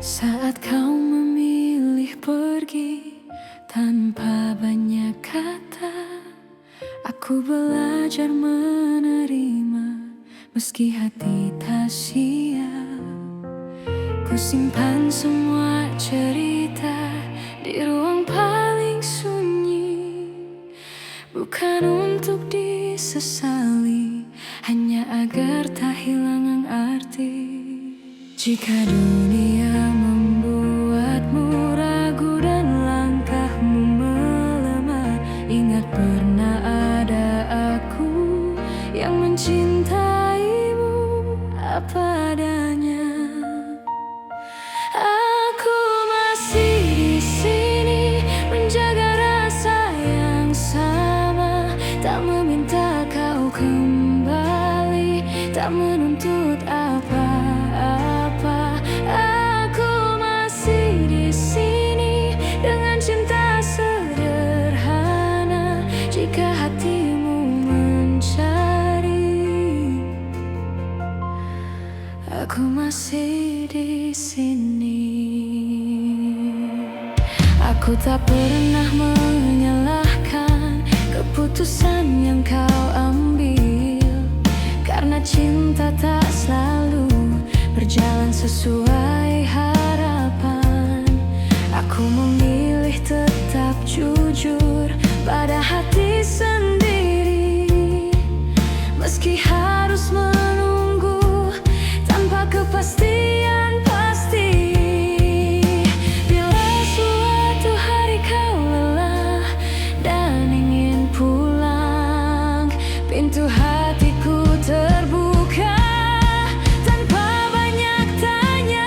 Saat kau memilih pergi tanpa banyak kata, aku belajar menerima meski hati tak siap. Ku simpan semua cerita di ruang paling sunyi, bukan untuk disesali, hanya agar tak hilang arti. Jika dunia membuatmu ragu dan langkahmu melemah, ingat pernah ada aku yang mencintaimu apa adanya. Aku masih di sini menjaga rasa yang sama, tak meminta kau kembali, tak menuntut apa-apa. Aku masih di sini dengan cinta sederhana. Jika hatimu mencari, aku masih di sini. Aku tak pernah menyalahkan keputusan yang kau ambil, karena cinta tak selalu berjalan sesuai harapan. Aku memilih tetap jujur pada hati sendiri, meski harus menunggu tanpa kepastian pasti. Bila suatu hari kau lelah dan ingin pulang, pintu hatiku terbuka tanpa banyak tanya.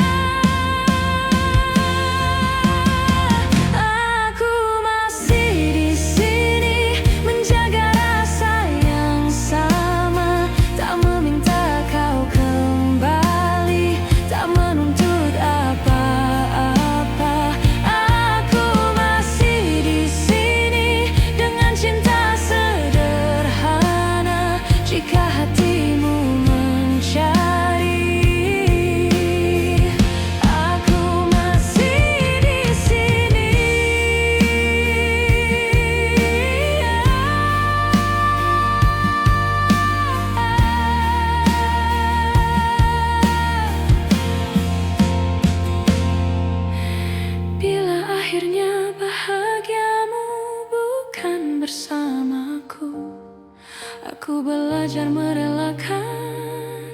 Aku masih di sini menjaga rasa yang sama, tak meminta kau kembali, tak menuntut apa-apa. Aku masih di sini dengan cinta sederhana. Jika hatimu mencari, aku masih di sini. Bila akhirnya bahagiamu bukan bersamaku, aku belajar merelakan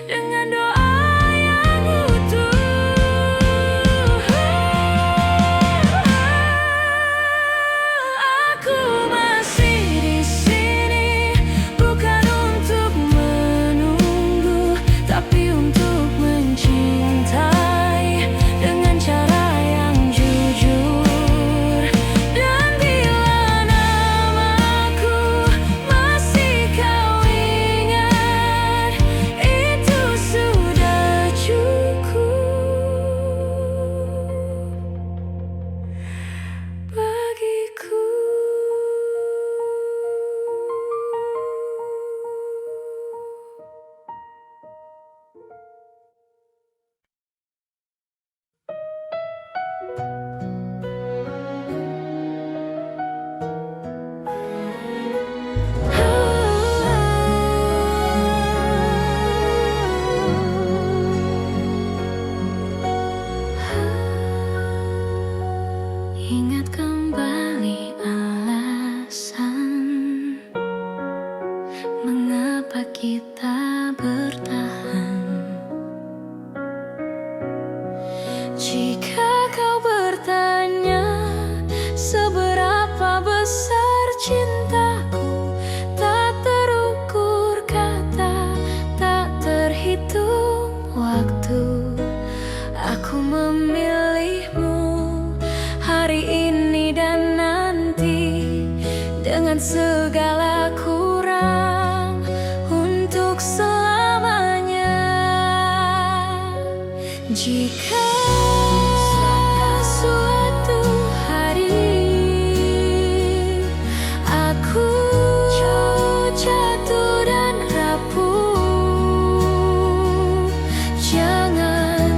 dengan doa yang utuh. Aku masih di sini bukan untuk menunggu, tapi untuk mencintai dengan cara yang jujur. Dan bila namaku masih kau ingat, itu sudah cukup bagiku. Ingat kembali alasan mengapa kita bertahan. Jika kau bertanya seberapa besar cintaku, tak terukur kata, tak terhitung waktu. Aku memilihmu hari ini dan nanti, dengan segala kurang, untuk selamanya. Jika suatu hari aku jatuh dan rapuh, jangan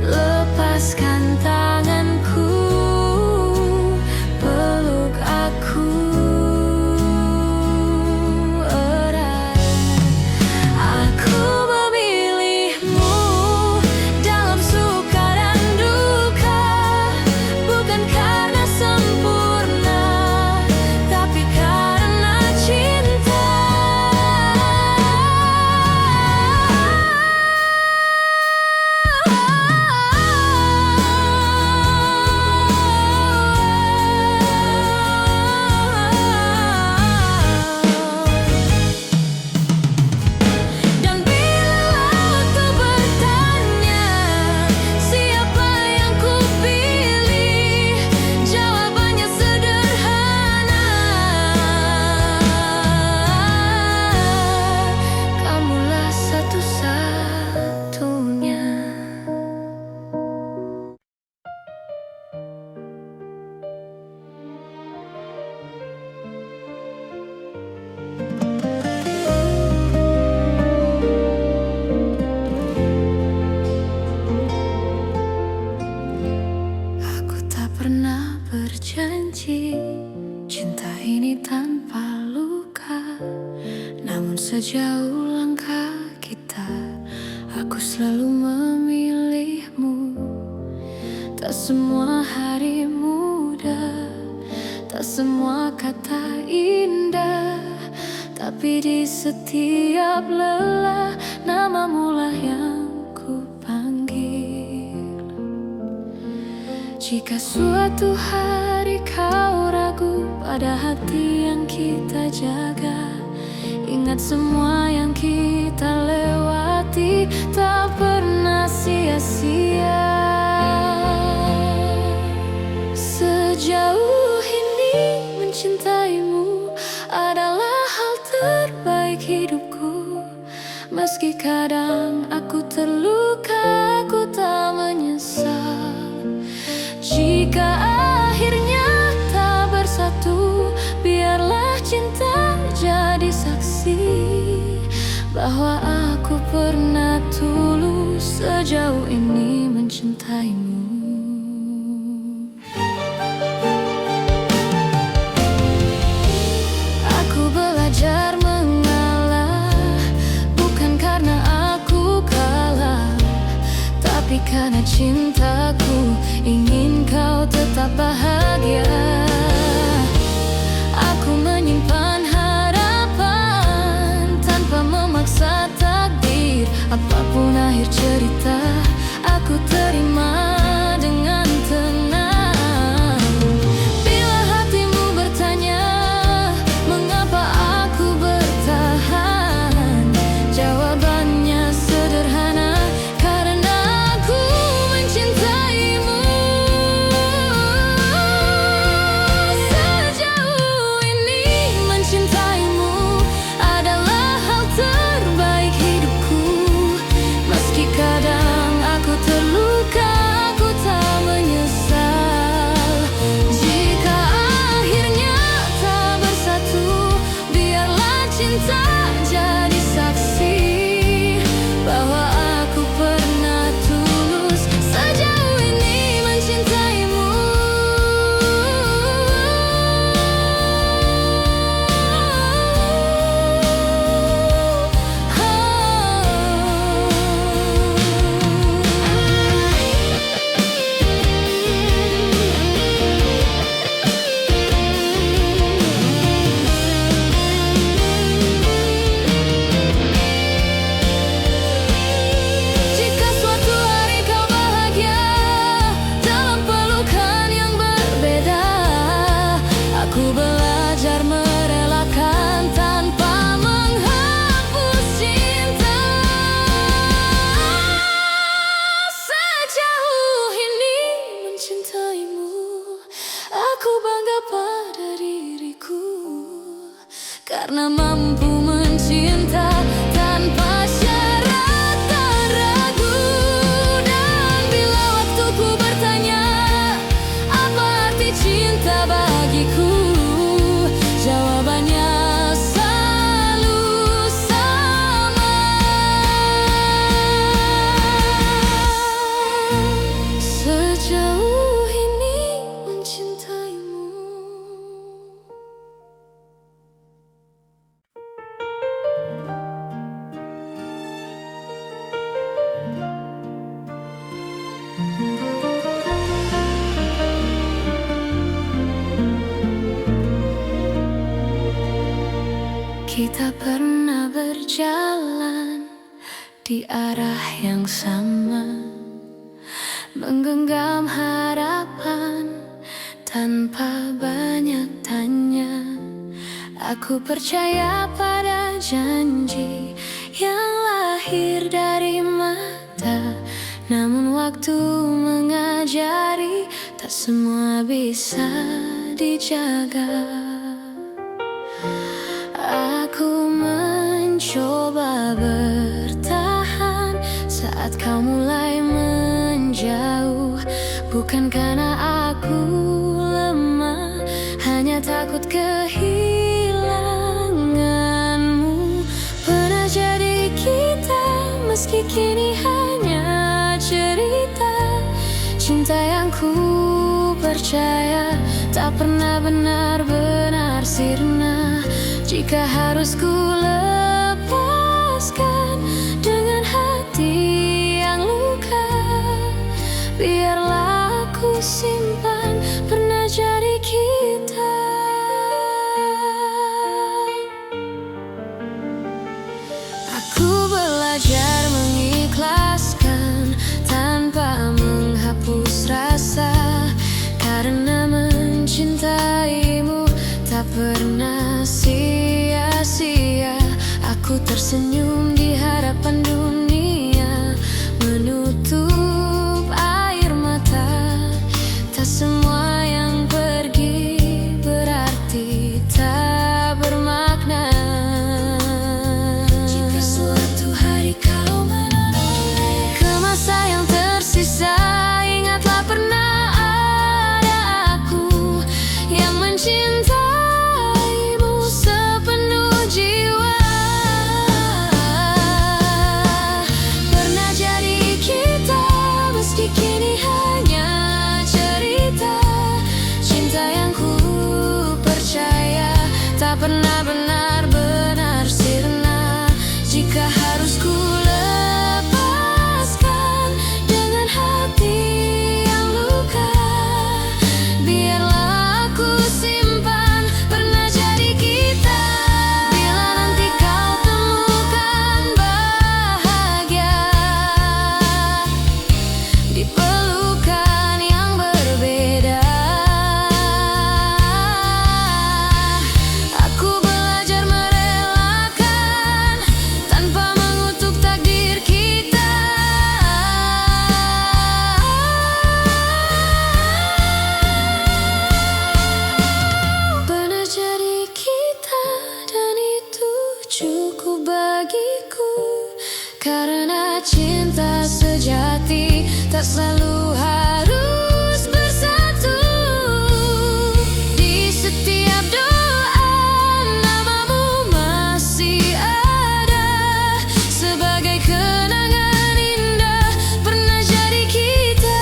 lepaskan Sejauh langkah kita, aku selalu memilihmu. Tak semua hari mudah, tak semua kata indah, tapi di setiap lelah, namamu lah yang ku panggil. Jika suatu hari kau ragu pada hati yang kita jaga, ingat semua yang kita lewati tak pernah sia-sia. Sejauh ini mencintaimu adalah hal terbaik hidupku. Meski kadang aku terluka, aku tak menyesal. Jika akhirnya tak bersatu, biarlah cinta jadi saksi bahwa aku pernah tulus sejauh ini mencintaimu. Aku belajar mengalah, bukan karena aku kalah, tapi karena cintaku ingin kau tetap bahagia. Aku menyimpan harapan tanpa memaksa takdir. Apapun akhir cerita, aku terima dengan tenang. Bila hatimu bertanya mengapa aku bertahan, jawabannya sederhana, karena aku mencintaimu. Sejauh ini mencintaimu adalah hal terbaik hidupku. Meski kadang aku terluka, aku tak menyesal. Jika akhirnya tak bersatu, biarlah cinta jadi saksi bahwa aku pernah tulus sejauh ini mencintaimu. Jika suatu hari kau bahagia dalam pelukan yang berbeda, aku belajar merelakan tanpa menghapus cinta. Sejauh ini mencintaimu, aku bangga pada diriku, karena mampu mencinta tanpa syarat dan ragu. Dan bila waktuku bertanya apa arti cinta bagiku, jawabannya selalu sama. Sejauh ini mencintaimu. Kita pernah berjalan di arah yang sama, menggenggam harapan tanpa banyak tanya. Aku percaya pada janji yang lahir dari mata, namun waktu mengajari tak semua bisa dijaga. Aku mencoba bertahan saat kau mulai menjauh, bukan karena aku lemah, hanya takut kehilanganmu. Pernah jadi kita, meski kini hanya cerita. Cinta yang ku percaya tak pernah benar-benar sirna. Jika harus ku lepas lepaskan dengan hati yang luka. Biarlah aku simpan pernah jadi kita. Aku belajar mengikhlaskan tanpa menghapus rasa, karena mencintaimu tak pernah sia-sia. Aku tersenyum di hadapan dunia, menutup air mata. Tak semua yang pergi berarti tak bermakna. Jika suatu hari kau menoleh ke masa yang tersisa, ingatlah pernah ada aku yang mencintaimu sepenuh jiwa. Pernah jadi kita, meski kini hanya cerita. Cinta yang ku percaya tak pernah benar-benar sirna. Jika harus ku lepaskan dengan hati yang luka, biarlah aku simpan pernah jadi kita. Bila nanti kau temukan bahagia di pelukan yang berbeda, aku belajar merelakan tanpa mengutuk takdir kita. Pernah jadi kita, dan itu cukup bagiku, karena cinta sejati tak selalu harus bersatu. Di setiap doa namamu masih ada, sebagai kenangan indah pernah jadi kita.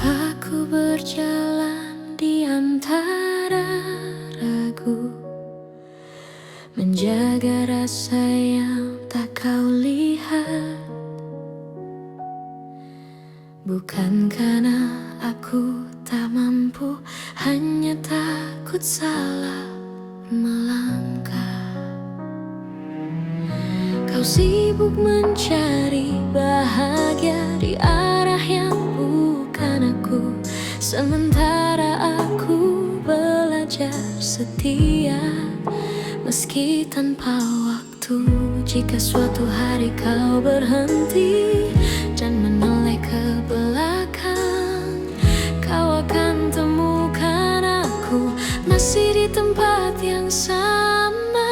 Aku berjalan di antara ragu, menjaga rasa yang tak kau lihat. Bukan karena aku tak mampu, hanya takut salah melangkah. Kau sibuk mencari bahagia di arah yang bukan aku, sementara aku belajar setia meski tanpa waktu. Jika suatu hari kau berhenti dan menoleh ke belakang, kau akan temukan aku masih di tempat yang sama.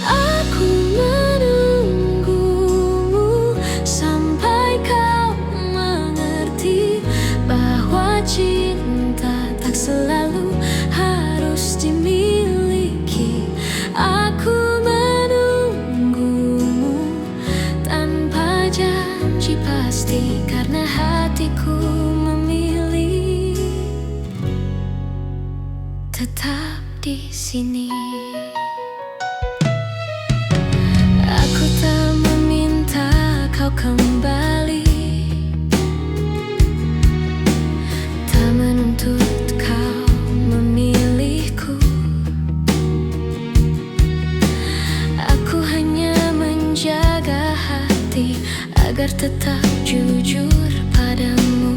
Aku menunggumu sampai kau mengerti bahwa cinta tak selalu harus dimiliki. Aku menunggumu tanpa janji pasti, karena hatiku memilih tetap di sini. Aku tak meminta kau kembali, tak menuntut kau memilihku. Aku hanya menjaga hati agar tetap jujur padamu.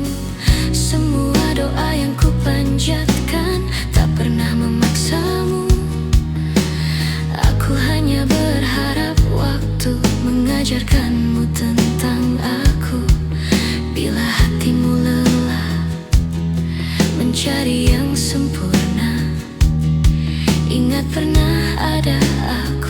Semua doa yang ku panjatkan tak pernah memaksamu. Aku hanya berharap waktu mengajarkanmu tentang aku. Bila hatimu lelah mencari yang sempurna, ingat pernah ada aku.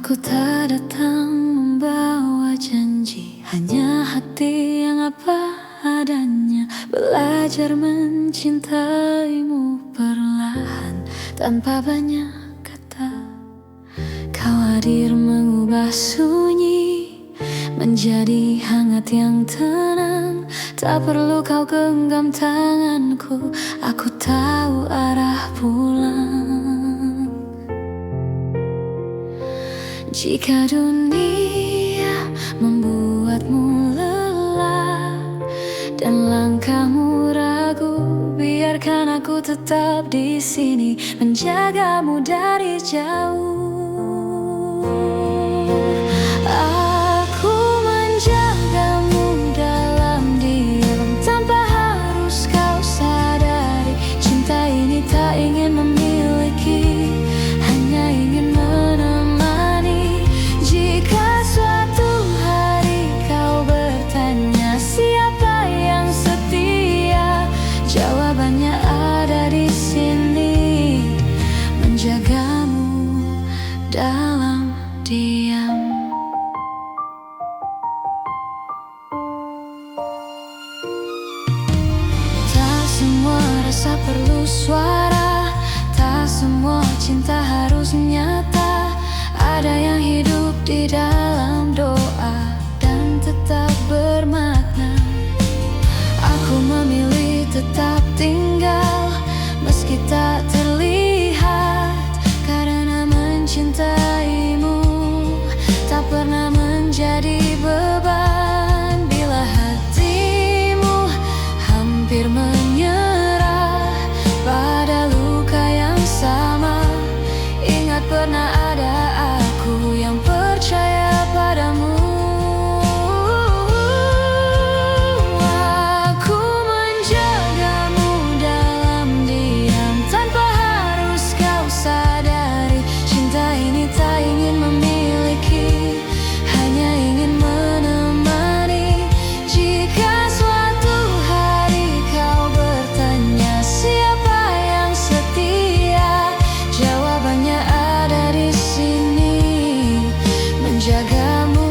Aku tak datang membawa janji, hanya hati yang apa adanya. Belajar mencintaimu perlahan tanpa banyak kata. Kau hadir mengubah sunyi menjadi hangat yang tenang. Tak perlu kau genggam tanganku, aku tahu arah pulang. Jika dunia membuatmu lelah dan langkahmu ragu, biarkan aku tetap di sini menjagamu dari jauh. Aku menjagamu dalam diam tanpa harus kau sadari. Cinta ini tak ingin memiliki, hanya ingin menemani. Jika suatu hari kau bertanya siapa yang setia, jawabannya ada di sini, menjagamu dalam diam. Tak semua rasa perlu suara, tak semua cinta harus nyata. Ada yang hidup di dalam doa dan tetap bermakna. Aku memilih tetap tinggal meski tak terlihat, karena mencintaimu tak pernah menjadi beban. Bila hatimu hampir menyerah pada luka yang sama, ingat pernah ada aku yang percaya padamu. Aku menjagamu dalam diam tanpa harus kau sadari. Cinta ini tak ingin memiliki, hanya ingin menemani. Jika suatu hari kau bertanya siapa yang setia, jawabannya ada di sini, menjagamu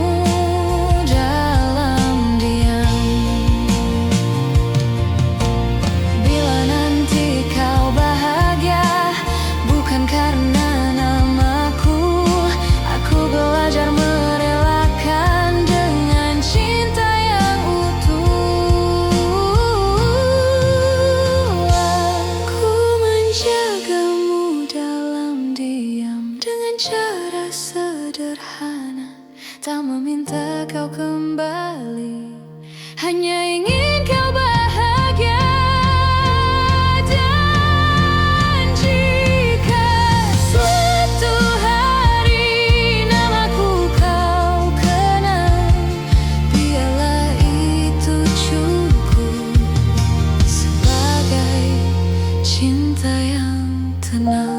dalam diam. Bila nanti kau bahagia bukan karena namaku, aku belajar merelakan dengan cinta yang utuh. Aku menjagamu dalam diam dengan cara sederhana, tak meminta kau kembali, hanya ingin kau bahagia. Dan jika suatu hari namaku kau kenal, biarlah itu cukup sebagai cinta yang tenang.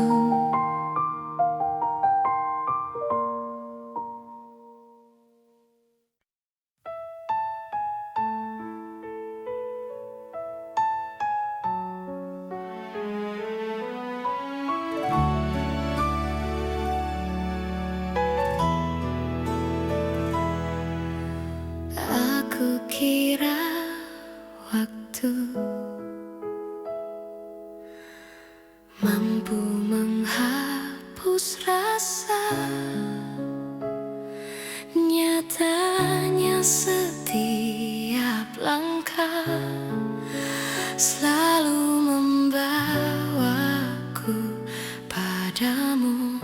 Aku kira waktu mampu menghapus rasa, nyatanya setiap langkah selalu membawaku padamu.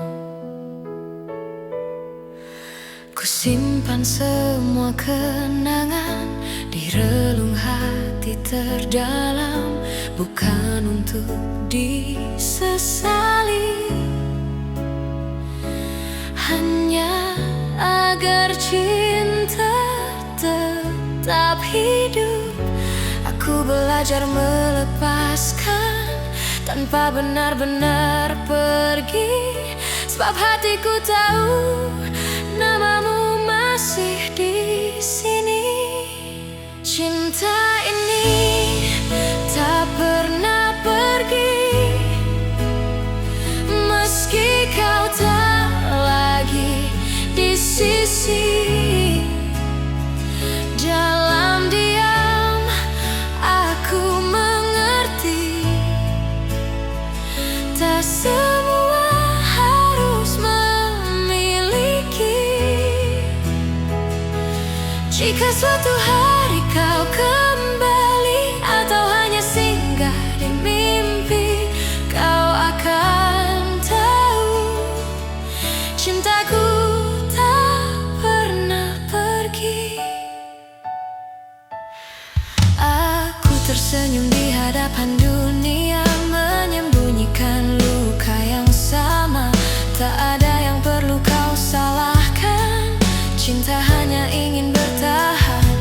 Ku simpan semua kenangan di relung hati terdalam, bukan untuk disesali, hanya agar cinta tetap hidup. Aku belajar melepaskan tanpa benar-benar pergi, sebab hatiku tahu namamu masih di sini. Cinta ini tak pernah pergi, meski kau tak lagi semua harus memiliki. Jika suatu hari kau kembali atau hanya singgah di mimpi, kau akan tahu cintaku tak pernah pergi. Aku tersenyum di hadapan dunia, menyembunyikan luka yang sama. Tak ada yang perlu kau salahkan, cinta hanya ingin bertahan.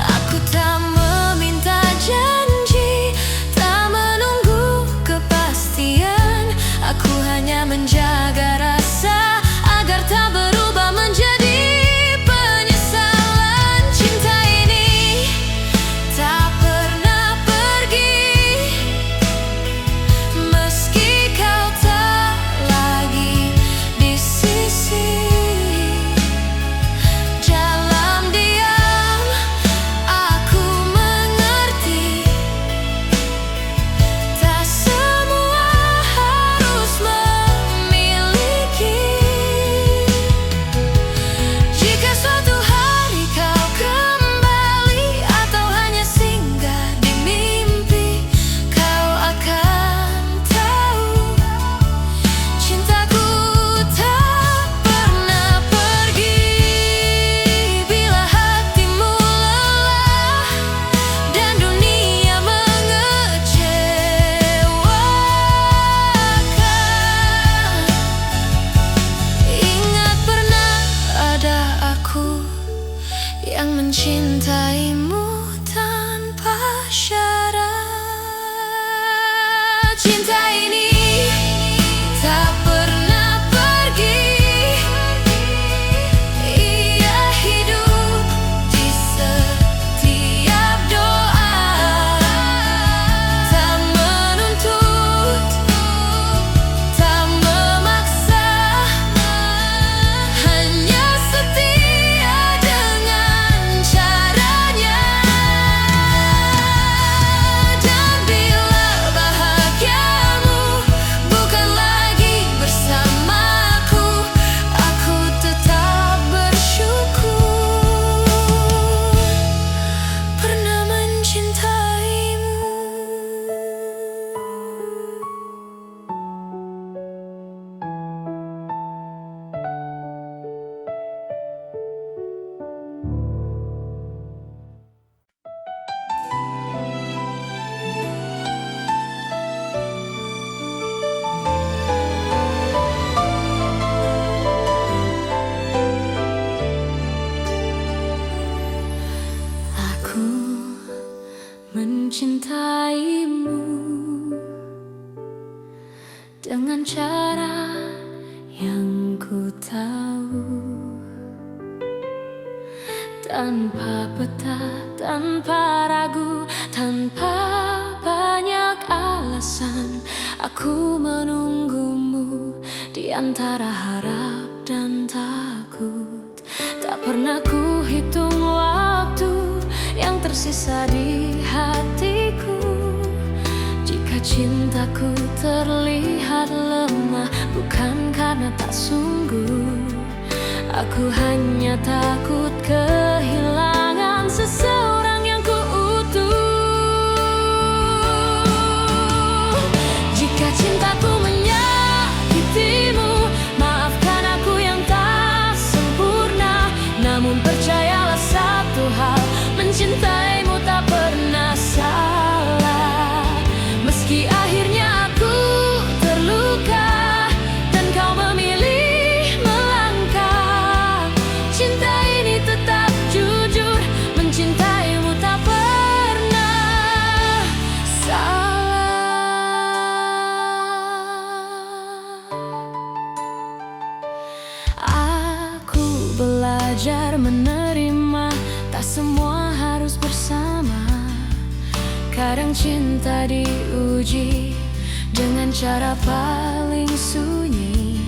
Aku tak meminta janji, tak menunggu kepastian. Aku hanya menjaga rasa agar tak berubah menjadi penyesalan. Cinta ini tak pernah pergi, meski kau tak lagi di sisi. Dalam diam aku mengerti, tak semua harus memiliki. Jika suatu hari kau kembali atau hanya singgah di mimpi, kau akan tahu cintaku tak pernah pergi. Bila hatimu lelah dan dunia mengecewakan, ingat pernah ada aku yang mencintaimu tanpa syarat. Cinta ini tak pernah pergi, ia hidup di setiap doa. Tak menuntut, tak memaksa, hanya setia dengan caranya. Dan bila bahagiamu bukan lagi bersamaku, aku tetap bersyukur pernah mencintaimu. Aku mencintaimu dengan cara yang ku tahu, tanpa peta, tanpa ragu, tanpa banyak alasan. Aku menunggumu di antara harap dan takut. Tak pernah ku hitung waktu yang tersisa di hatiku. Jika cintaku terlihat lemah, bukan karena tak sungguh. Aku hanya takut kehilangan seseorang yang kuutuh. Jika cintaku menyakitimu, maafkan aku yang tak sempurna. Namun percayalah satu hal, mencintaimu tak pernah salah. Meski akhirnya aku terluka dan kau memilih melangkah, cinta ini tetap jujur, mencintaimu tak pernah salah. Aku belajar menerima, tak semua harus bersama. Kadang cinta diuji dengan cara paling sunyi.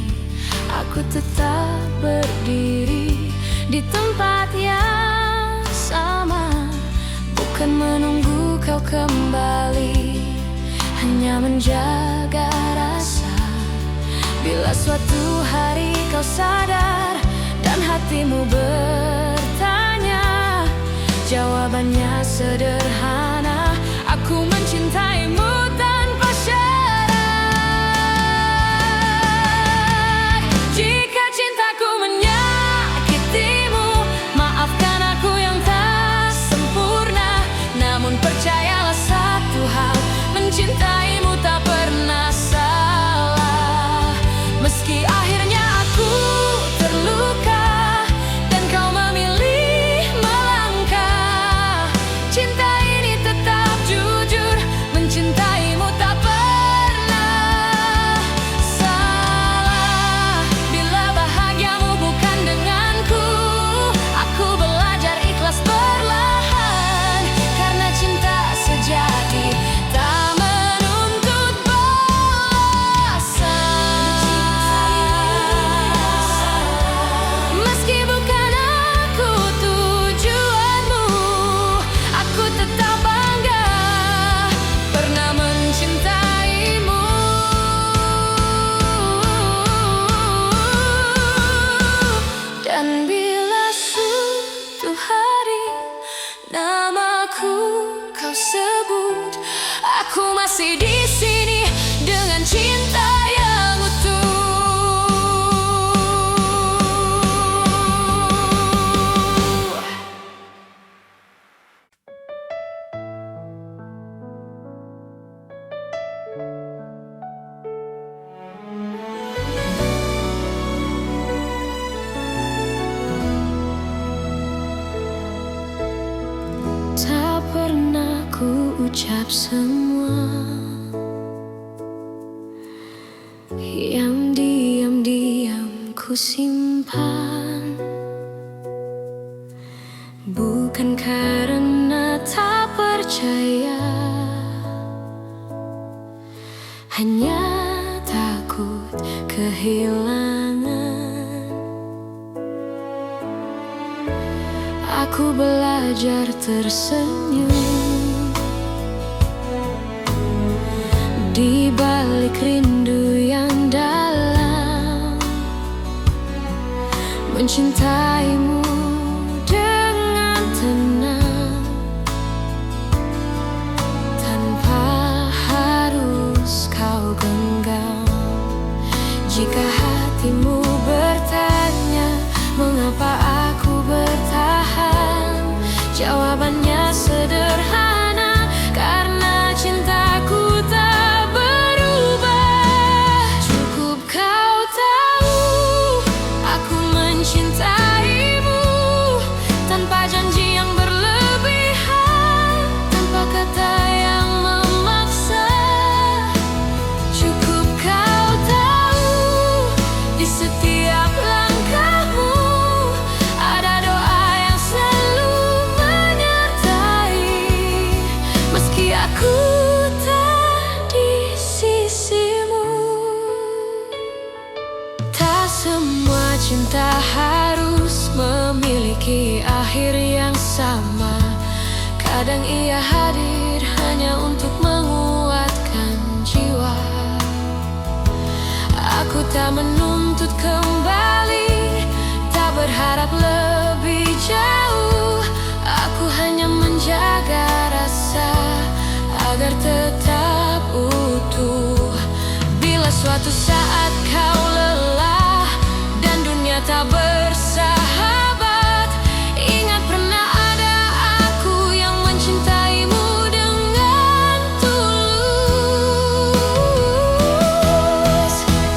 Aku tetap berdiri di tempat yang sama, bukan menunggu kau kembali, hanya menjaga rasa Bila suatu hari kau sadar dan hatimu bertanya, jawabannya sederhana: aku mencintaimu tanpa syarat. Jika cintaku menyakitimu, maafkan aku yang tak sempurna. Namun percayalah satu hal, mencintaimu tak pernah salah. Meski akhirnya aku terluka dan kau memilih melangkah, cinta ini tetap jujur, mencintaimu tak pernah salah. Bila bahagiamu bukan denganku, aku belajar ikhlas perlahan, karena cinta sejati tak menuntut balasan. Meski bukan aku tujuanmu, aku tetap bangga pernah mencintaimu. Dan bila suatu hari namaku kau sebut, aku masih di sini dengan cinta yang utuh. Tak pernah ku ucap semua yang diam-diam ku simpan, bukan karena tak percaya, hanya takut kehilangan. Aku belajar tersenyum di balik rindu yang dalam, mencintaimu dengan tenang tanpa harus kau genggam. Jika hatimu bertanya mengapa aku bertahan, jawabannya sederhana: karena cintaku tak berubah. Cukup kau tahu aku mencintaimu tanpa janji yang berlebihan, tanpa kata yang memaksa. Cukup kau tahu di setiap langkahmu ada doa yang selalu menyertai. Meski aku tak di sisimu, tak semua cinta harus memiliki akhir yang sama. Kadang ia hadir hanya untuk menguatkan jiwa. Aku tak menuntut kembali, tak berharap lebih jauh. Aku hanya menjaga rasa agar tetap utuh. Bila suatu saat kau lelah dan dunia tak bersahabat, ingat pernah ada aku yang mencintaimu dengan tulus.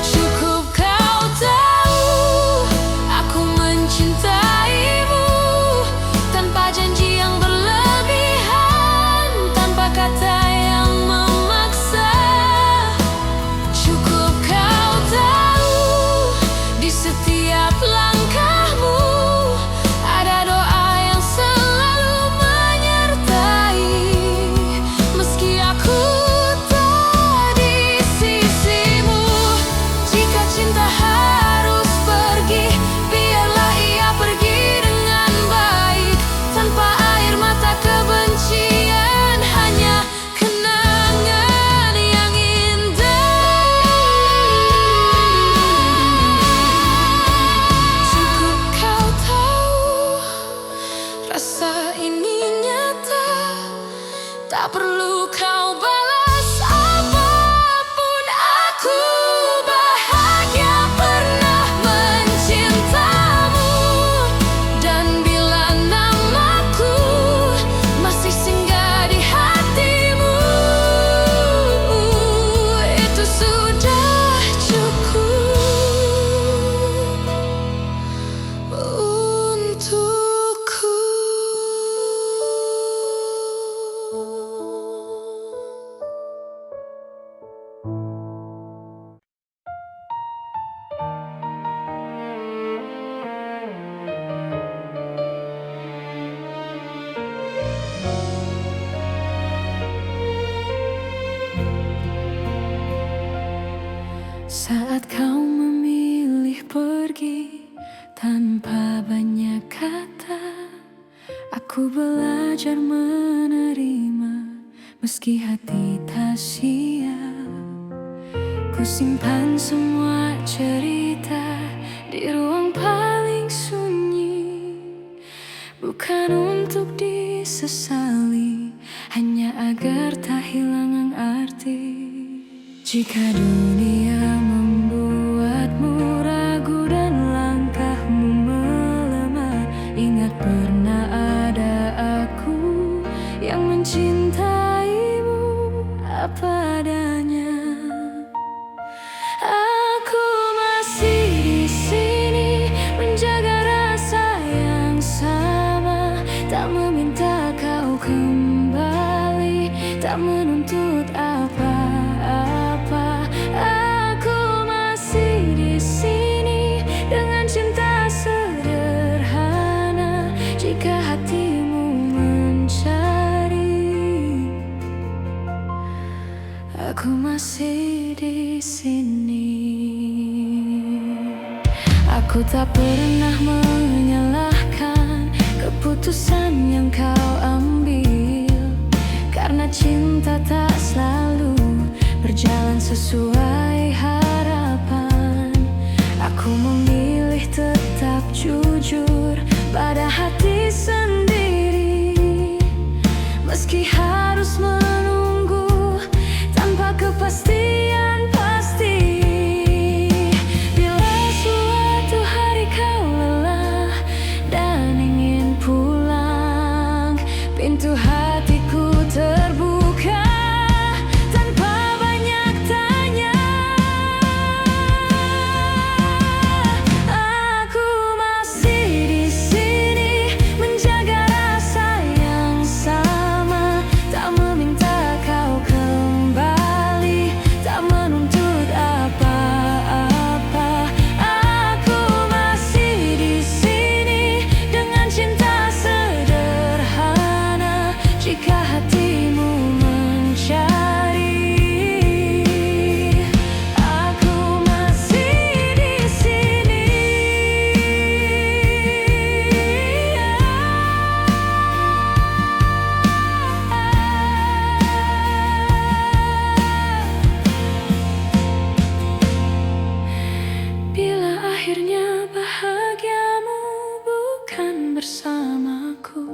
Cukup kau tahu aku mencintaimu tanpa janji yang berlebihan, tanpa kata yang memaksa. Cukup kau tahu di setiap langkah Saat kau memilih pergi tanpa banyak kata, aku belajar menerima meski hati tak siap. Ku simpan semua cerita di ruang paling sunyi, bukan untuk disesali, hanya agar tak hilang arti. Jika dunia membuatmu ragu dan langkahmu melemah, ingat pernah ada aku yang mencintaimu apa adanya. Aku masih di sini menjaga rasa yang sama, tak meminta kau kembali, tak menuntut apa-apa. Aku masih di sini dengan cinta sederhana. Jika hatimu mencari, aku masih di sini. Aku tak pernah menyalahkan keputusan yang kau ambil, karena cinta tak selalu berjalan sesuai harapan. Aku memilih tetap jujur pada hati sendiri, meski harus menunggu tanpa kepastian pasti. Bila suatu hari kau lelah dan ingin pulang, pintu hatiku terbuka tanpa banyak tanya. Aku masih di sini menjaga rasa yang sama, tak meminta kau kembali, tak menuntut apa-apa. Aku masih di sini dengan cinta sederhana. Jika hatimu mencari, aku masih di sini. Bila akhirnya bahagiamu bukan bersamaku,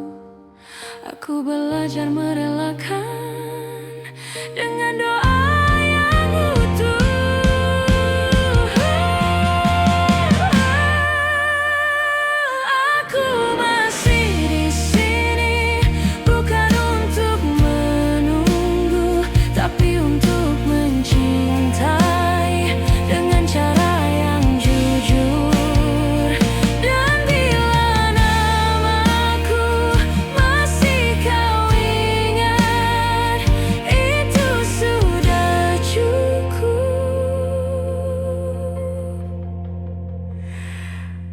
aku belajar merelakan dengan doa yang utuh. Aku masih di sini bukan untuk menunggu, tapi untuk mencintai dengan cara yang jujur. Dan bila namaku masih kau ingat, itu sudah cukup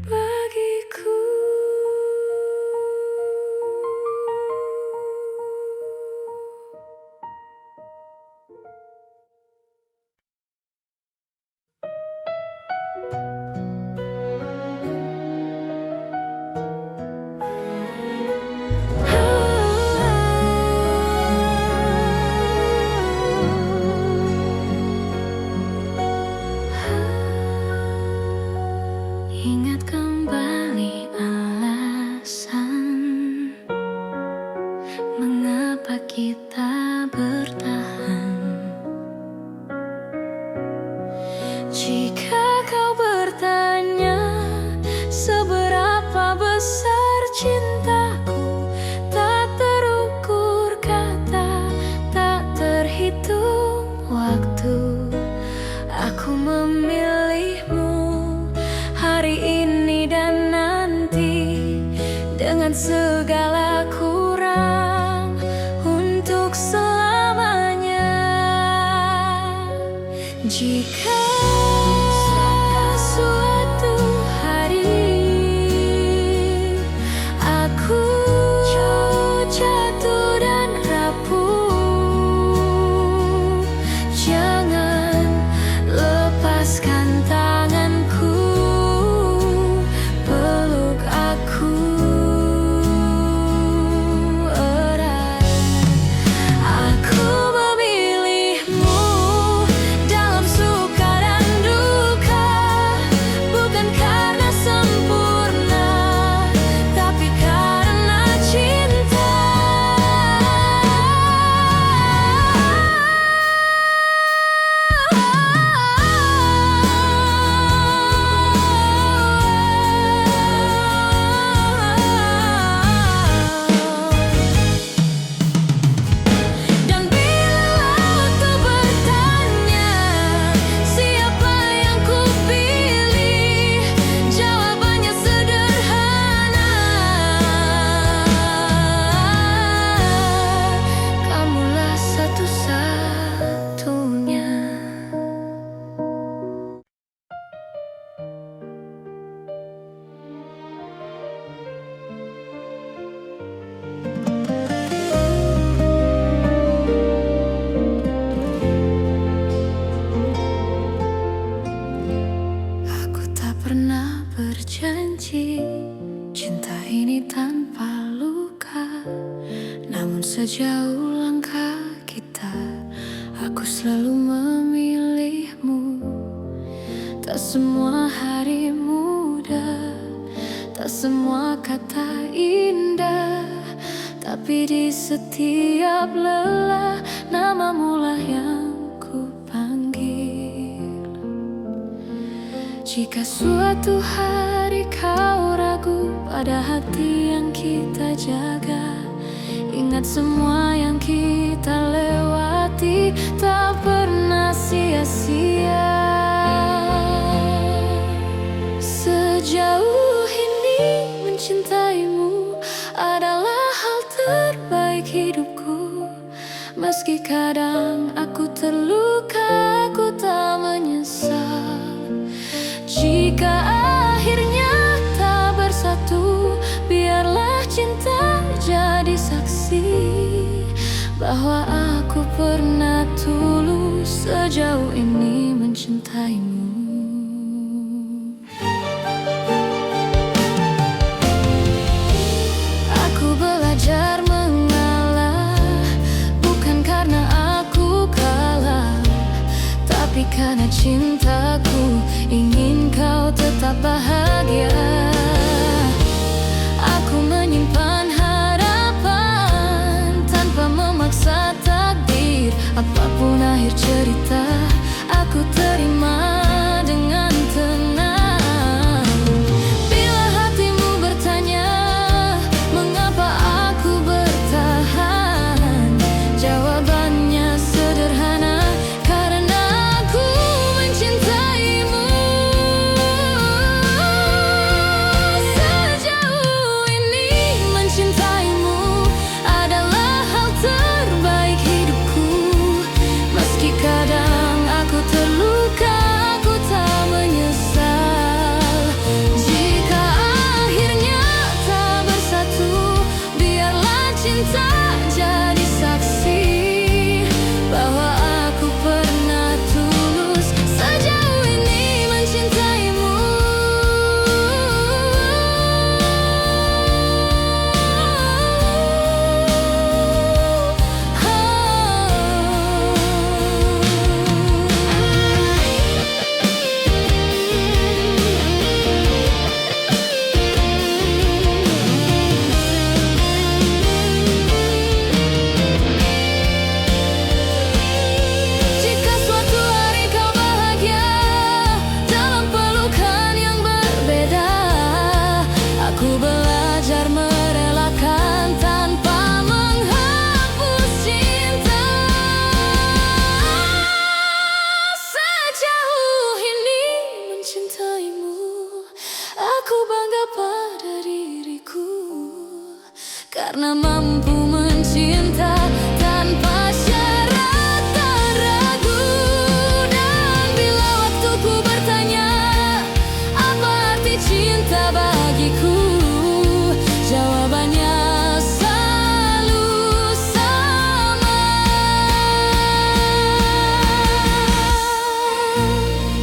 bagiku. Ingat kembali alasan mengapa kita bertahan. Jika kau bertanya seberapa besar cintaku, tak terukur kata, tak terhitung waktu. Aku memilihmu hari ini dan nanti, dengan segala kurang, untuk selamanya. Jika suatu hari aku jatuh dan rapuh, jangan lepas sejauh langkah kita, aku selalu memilihmu. Tak semua hari mudah, tak semua kata indah, tapi di setiap lelah namamu lah yang ku panggil. Jika suatu hari kau ragu pada hati yang kita jaga, ingat semua yang kita lewati tak pernah sia-sia. Sejauh ini mencintaimu adalah hal terbaik hidupku. Meski kadang aku terluka, aku tak menyesal. Jika akhirnya tak bersatu, biarlah cinta jadi saksi bahwa aku pernah tulus sejauh ini mencintaimu. Aku belajar mengalah, bukan karena aku kalah, tapi karena cintaku ingin kau tetap bahagia. Aku menyimpan harapan tanpa memaksa takdir. Apapun akhir cerita, aku terima dengan tenang. Bila hatimu bertanya mengapa aku bertahan, jawabannya sederhana, karena aku mencintaimu. Sejauh ini mencintaimu adalah hal terbaik hidupku. Meski kadang aku terluka, aku tak menyesal. Jika akhirnya tak bersatu, biarlah cinta jadi saksi bahwa aku pernah tulus sejauh ini mencintaimu. Jika suatu hari kau bahagia dalam pelukan yang berbeda, aku belajar merelakan tanpa menghapus cinta. Sejauh ini mencintaimu, aku bangga pada diriku, karena mampu mencinta tanpa syarat dan ragu. Dan bila waktuku bertanya apa arti cinta bagiku, jawabannya selalu sama.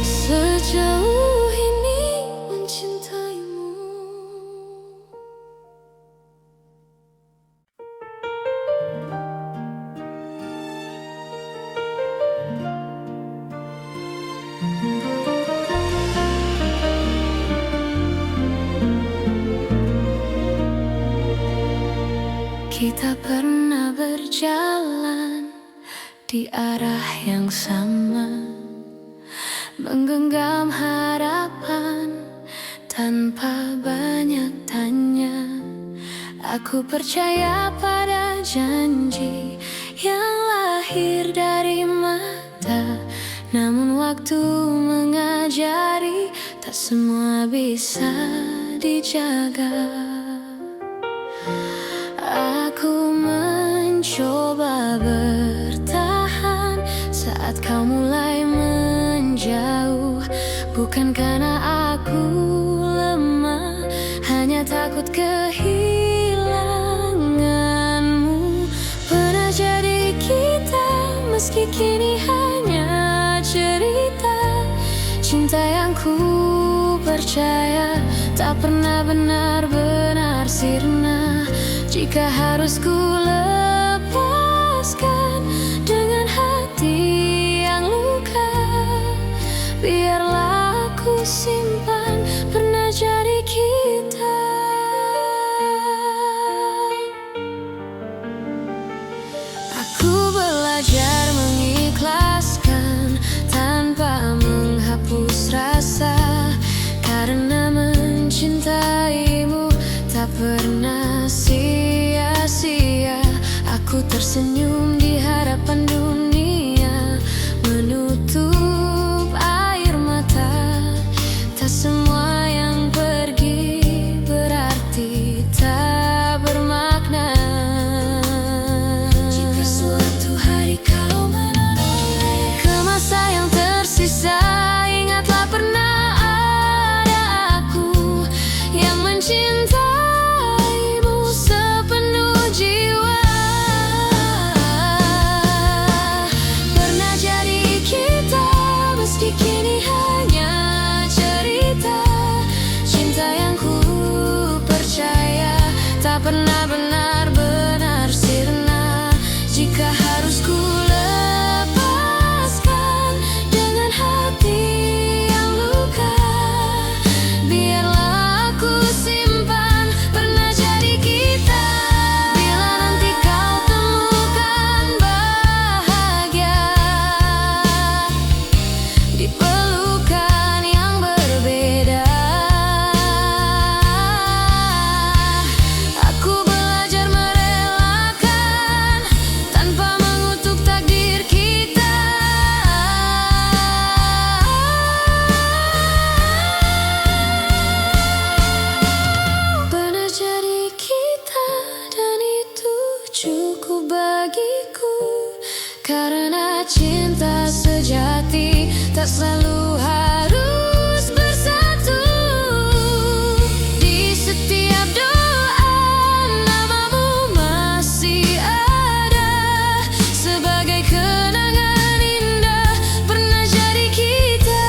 Sejauh ini mencintaimu. Kita pernah berjalan di arah yang sama, menggenggam harapan tanpa banyak tanya. Aku percaya pada janji yang lahir dari mata, namun waktu mengajari tak semua bisa dijaga. Aku mencoba bertahan saat kau mulai menjauh, bukan karena aku lemah, hanya takut kehilanganmu. Pernah jadi kita, meski kini hanya cerita. Cinta yang ku percaya tak pernah benar-benar sirna. Jika harus ku lepas lepaskan dengan hati yang luka. Biarlah aku simpan pernah jadi kita. Aku belajar mengikhlaskan tanpa menghapus rasa, karena mencintaimu tak pernah sia-sia. Aku tersenyum di hadapan dunia, menutup air mata. Tak semua yang pergi berarti tak bermakna. Jika suatu hari kau menoleh ke masa yang tersisa, ingatlah pernah ada aku yang mencintaimu sepenuh jiwa. Pernah jadi kita, meski kini hanya cerita. Cinta yang ku percaya tak pernah benar-benar sirna. Jika harus ku lepaskan dengan hati yang luka, biarlah aku simpan pernah jadi kita. Bila nanti kau temukan bahagia di pelukan yang berbeda, aku belajar merelakan tanpa mengutuk takdir kita. Pernah jadi kita, dan itu cukup bagiku, karena cinta sejati tak selalu harus bersatu. Di setiap doa namamu masih ada, sebagai kenangan indah pernah jadi kita.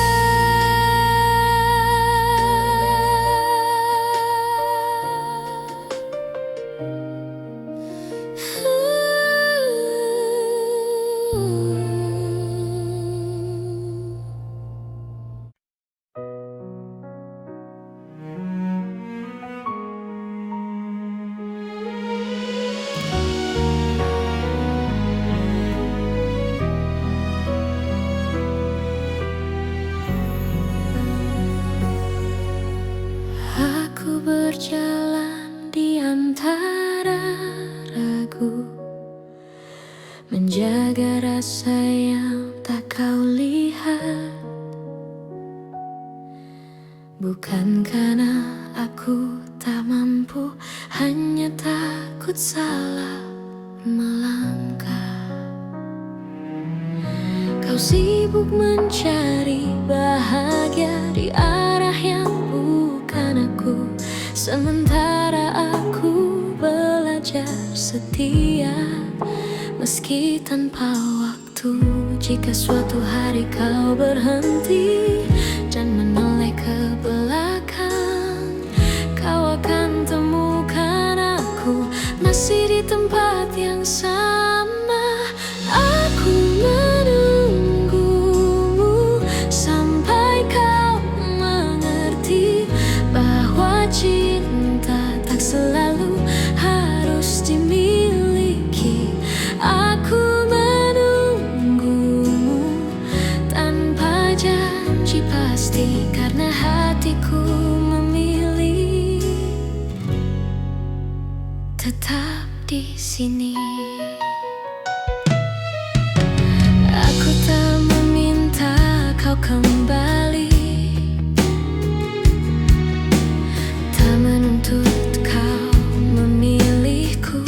Aku berjalan di antara ragu, menjaga rasa yang tak kau lihat. Bukan karena aku tak mampu, hanya takut salah melangkah. Kau sibuk mencari bahagia di arah yang bukan aku, sementara aku belajar setia meski tanpa waktu. Jika suatu hari kau berhenti dan menoleh ke belakang, kau akan temukan aku masih di tempat yang sama. Aku menunggumu sampai kau mengerti bahwa cinta tak selalu harus dimiliki. Aku menunggumu tanpa janji pasti, karena hatiku memilih tetap di sini. Aku tak meminta kau kembali, tak menuntut kau memilihku.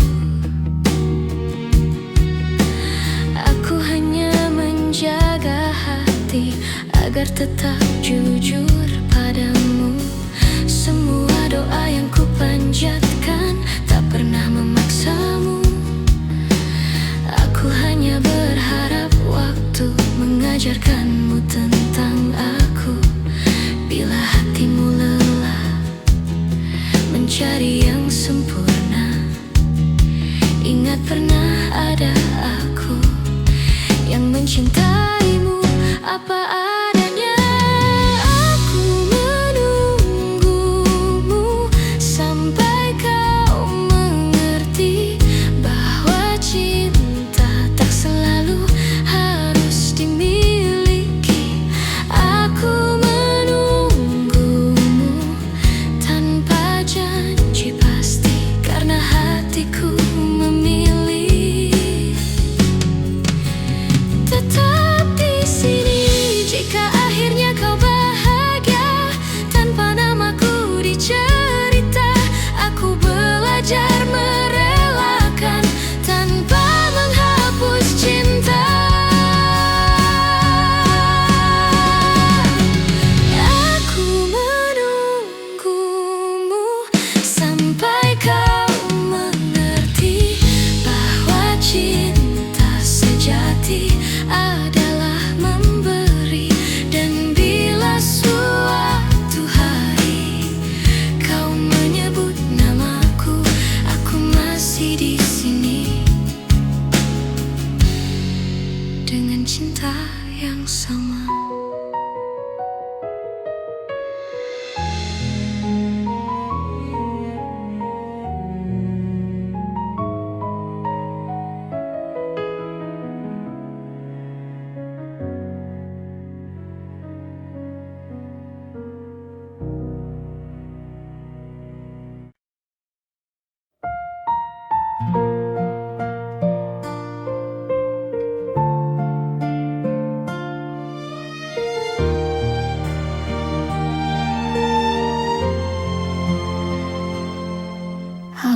Aku hanya menjaga hati agar tetap jujur padamu. Semua doa yang ku panjatkan tak pernah memaksamu. Aku hanya berharap waktu mengajarkanmu tentang aku. Bila hatimu lelah mencari yang sempurna, ingat pernah ada aku.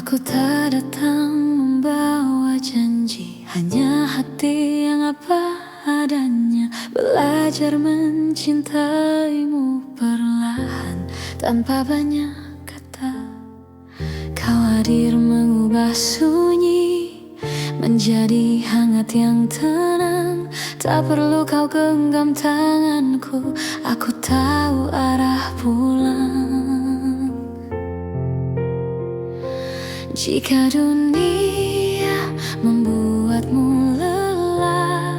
Aku tak datang membawa janji, hanya hati yang apa adanya. Belajar mencintaimu perlahan, tanpa banyak kata. Kau hadir mengubah sunyi menjadi hangat yang tenang. Tak perlu kau genggam tanganku, aku tahu arah pulang. Jika dunia membuatmu lelah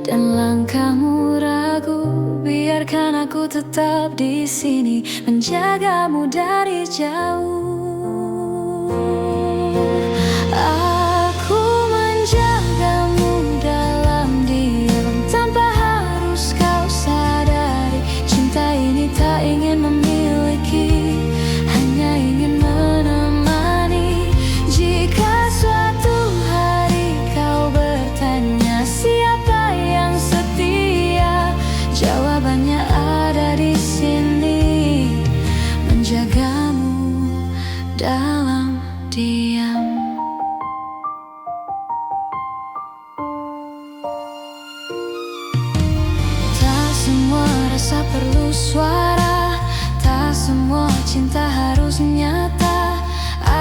dan langkahmu ragu, biarkan aku tetap di sini menjagamu dari jauh. Aku menjagamu dalam diam, tanpa harus kau sadari. Cinta ini tak ingin memiliki, hanya ingin menemani. Jika suatu hari kau bertanya siapa yang setia, jawabannya ada di sini, menjagamu dalam diam. Tak semua rasa perlu suara, tak semua cinta harus nyata.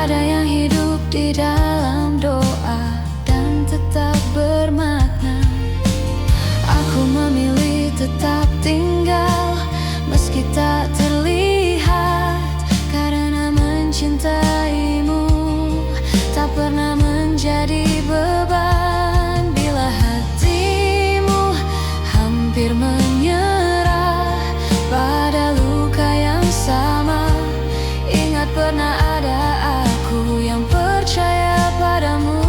Ada yang hidup di dalam doa dan tetap bermakna. Aku memilih tetap tinggal meski tak terlihat, karena mencintaimu tak pernah menjadi beban. Bila hatimu hampir menyerah pada luka yang sama, ingat pernah ada aku yang percaya padamu.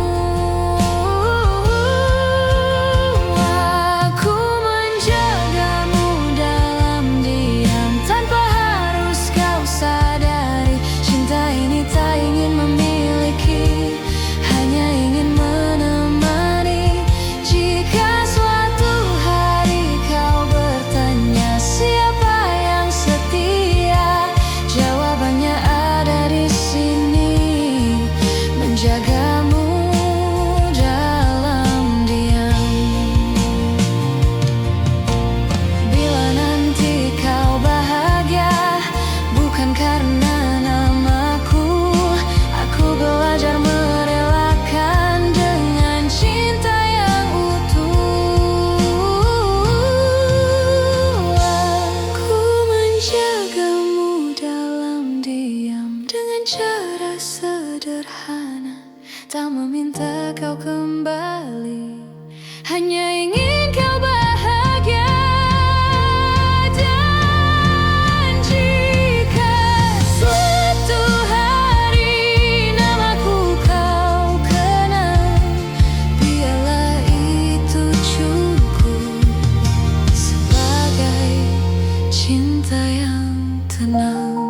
Aku menjagamu dalam diam, tanpa harus kau sadari. Cinta ini tak ingin memiliki, hanya ingin menemani. Jika suatu hari kau bertanya siapa yang setia, jawabannya ada di sini, menjagamu dalam diam. Bila nanti kau bahagia, bukan karena namaku, aku belajar merelakan dengan cinta yang utuh. Aku menjagamu dalam diam dengan cara sederhana, tak meminta kau kembali, hanya ingin kau bahagia. Dan jika suatu hari namaku kau kenal, biarlah itu cukup sebagai cinta yang tenang.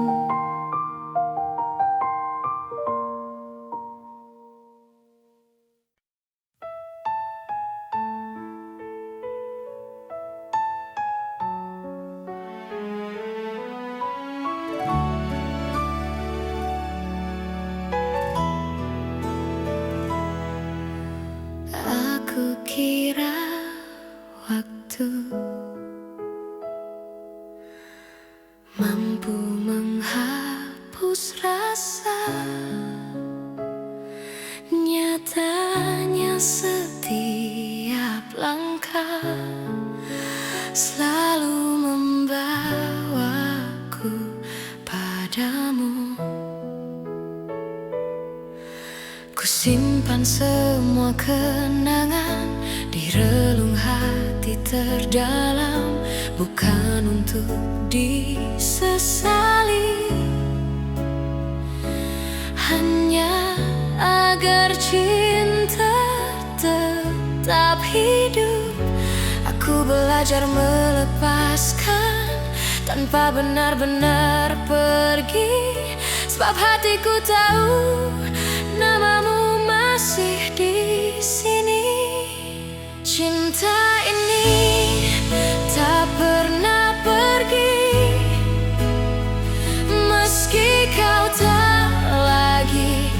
Aku kira waktu mampu menghapus rasa, nyatanya setiap langkah selalu membawaku padamu. Ku simpan semua kenangan di relung hati terdalam, bukan untuk disesali, hanya agar cinta tetap hidup. Aku belajar melepaskan tanpa benar-benar pergi, sebab hatiku tahu namamu masih di sini. Cinta ini tak pernah pergi, meski kau tak lagi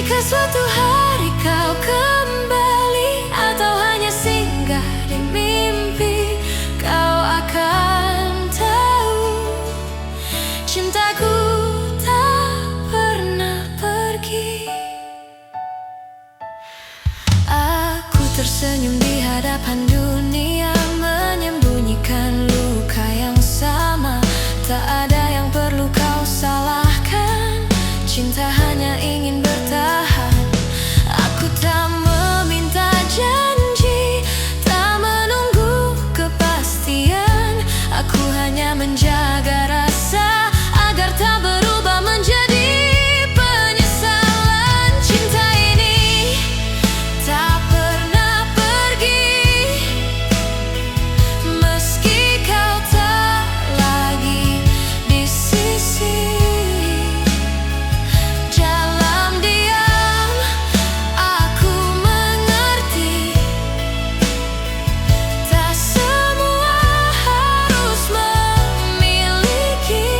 Jika suatu hari kau kembali atau hanya singgah di mimpi, kau akan tahu cintaku tak pernah pergi. Aku tersenyum di hadapan dunia, menyembunyikan luka yang sama. Tak ada yang perlu kau salahkan, cinta hanya ingin bertahan. Aku tak meminta janji, tak menunggu kepastian. Aku hanya menjaga rasa agar tak berubah menjadi penyesalan. Cinta ini tak pernah pergi, meski kau tak lagi di sisi. Dalam diam aku mengerti, tak semua harus memiliki.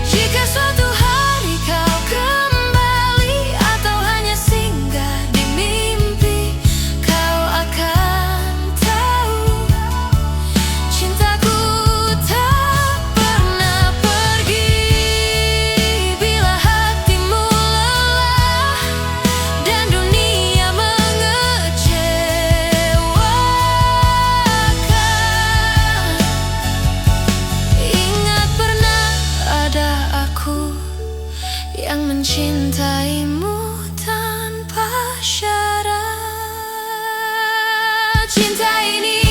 Jika suatu hari kau kembali atau hanya singgah di mimpi, kau akan tahu cintaku tak pernah pergi. Bila hatimu lelah dan dunia mengecewakan, ingat pernah ada aku yang mencintaimu tanpa syarat. Cinta ini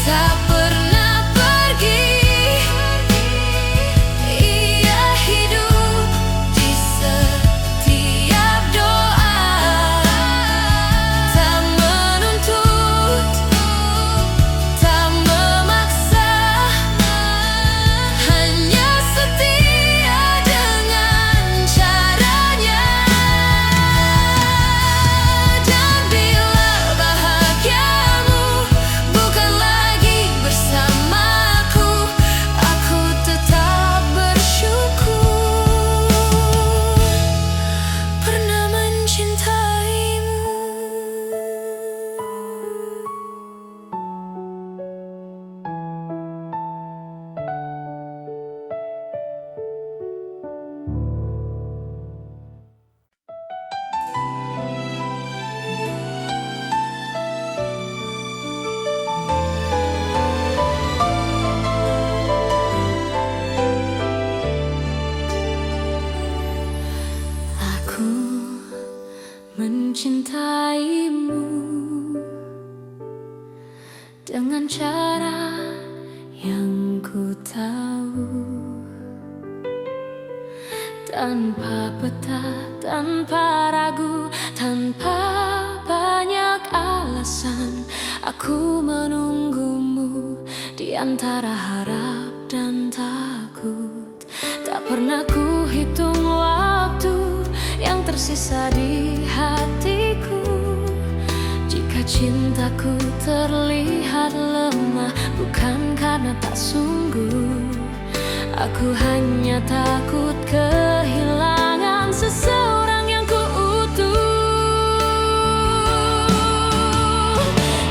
tak pernah pergi, ia hidup di setiap doa. Tak menuntut, tak memaksa, hanya setia dengan caranya. Dan bila bahagiamu bukan lagi bersamaku, aku tetap bersyukur pernah mencintaimu. Aku mencintaimu dengan cara yang ku tahu, tanpa peta, tanpa ragu, tanpa banyak alasan. Aku menunggumu di antara harap dan takut. Tak pernah ku hitung waktu yang tersisa di hatiku. Jika cintaku terlihat lemah, bukan karena tak sungguh. Aku hanya takut kehilangan seseorang yang ku utuh.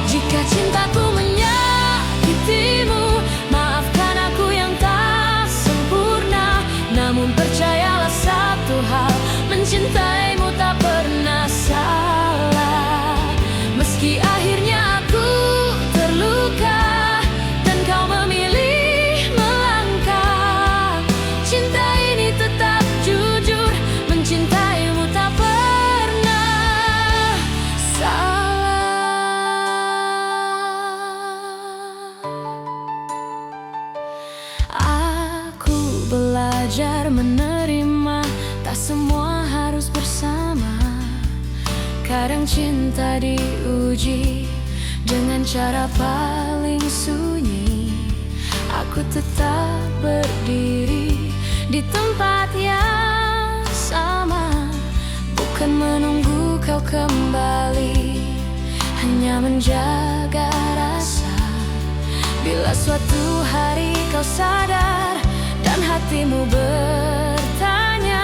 Jika cintaku menyakitimu, maafkan aku yang tak sempurna. Namun percayalah satu hal, mencintaimu tak pernah salah. Meski akhirnya aku terluka dan kau memilih melangkah, cinta ini tetap jujur, mencintaimu tak pernah salah. Aku belajar menerima, tak semua harus bersama. Kadang cinta diuji dengan cara paling sunyi. Aku tetap berdiri di tempat yang sama, bukan menunggu kau kembali, hanya menjaga rasa. Bila suatu hari kau sadar dan hatimu bertanya,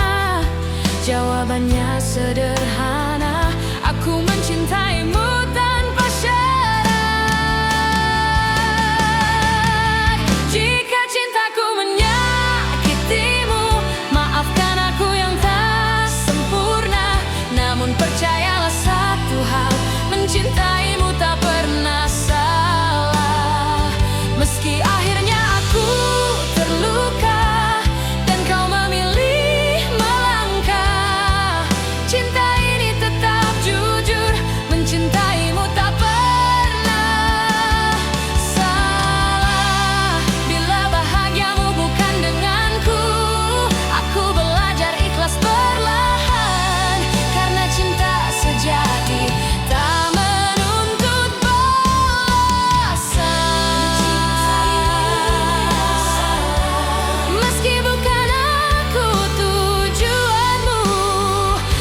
Jawabannya sederhana, aku mencintaimu tanpa syarat. Jika cintaku menyakitimu, maafkan aku yang tak sempurna. Namun percayalah satu hal, mencintaimu tak pernah salah. Meski akhirnya aku terluka dan kau memilih melangkah, cinta ini tetap jujur, mencintaimu tak pernah salah. Bila bahagiamu bukan denganku, aku belajar ikhlas perlahan, karena cinta sejati tak menuntut balasan. Meski bukan aku tujuanmu,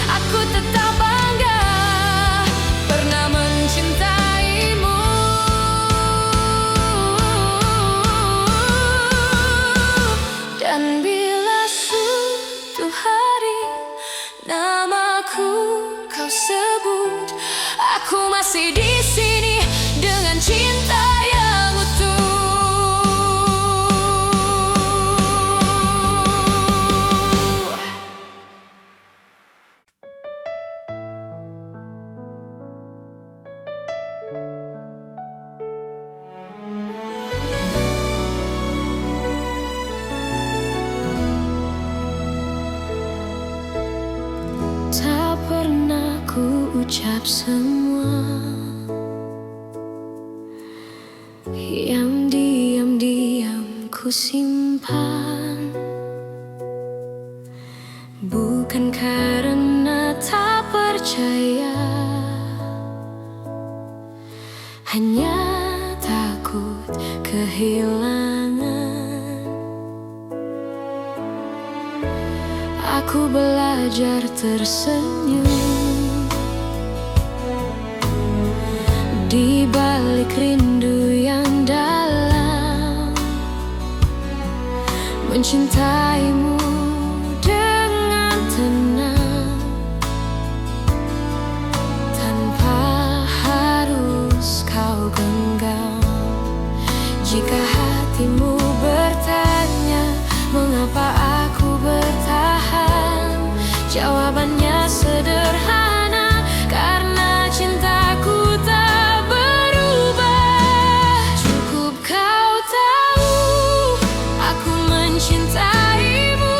aku tetap bangga pernah mencintaimu. Dan bila suatu hari namaku kau sebut, aku masih di sini dengan cinta yang utuh. Tak pernah ku ucap semua yang diam-diam ku simpan, bukan karena tak percaya, hanya takut kehilangan. Aku belajar tersenyum di balik rindu yang dalam, mencintaimu dengan tenang tanpa harus kau genggam. Jika hatimu bertanya mengapa aku bertahan, jawabannya sederhana, karena cintaku tak berubah. Cukup kau tahu aku mencintaimu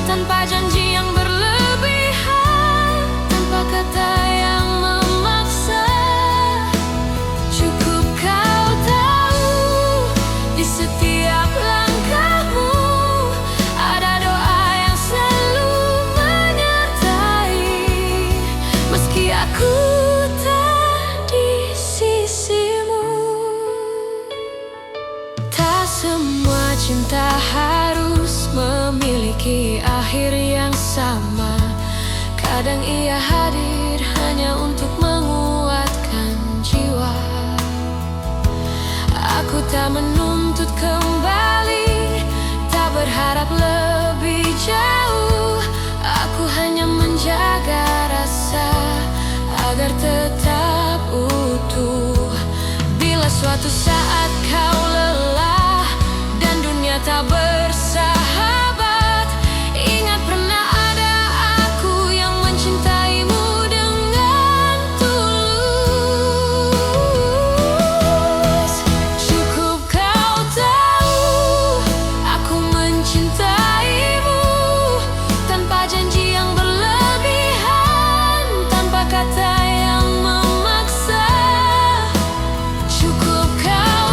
tanpa janji yang berlebihan, tanpa kata yang memaksa. Cukup kau tahu di setiap langkahmu ada doa yang selalu menyertai. Meski aku tak di sisimu, tak semua cinta harus memiliki akhir yang sama. Kadang ia hadir hanya untuk menguatkan jiwa. Aku tak menuntut kembali, tak berharap lebih jauh. Aku hanya menjaga rasa agar tetap utuh. Bila suatu saat kau lelah dan dunia tak bersahabat, ingat pernah ada aku yang mencintaimu dengan tulus. Cukup kau tahu aku mencintaimu tanpa janji yang berlebihan, tanpa kata yang memaksa. Cukup kau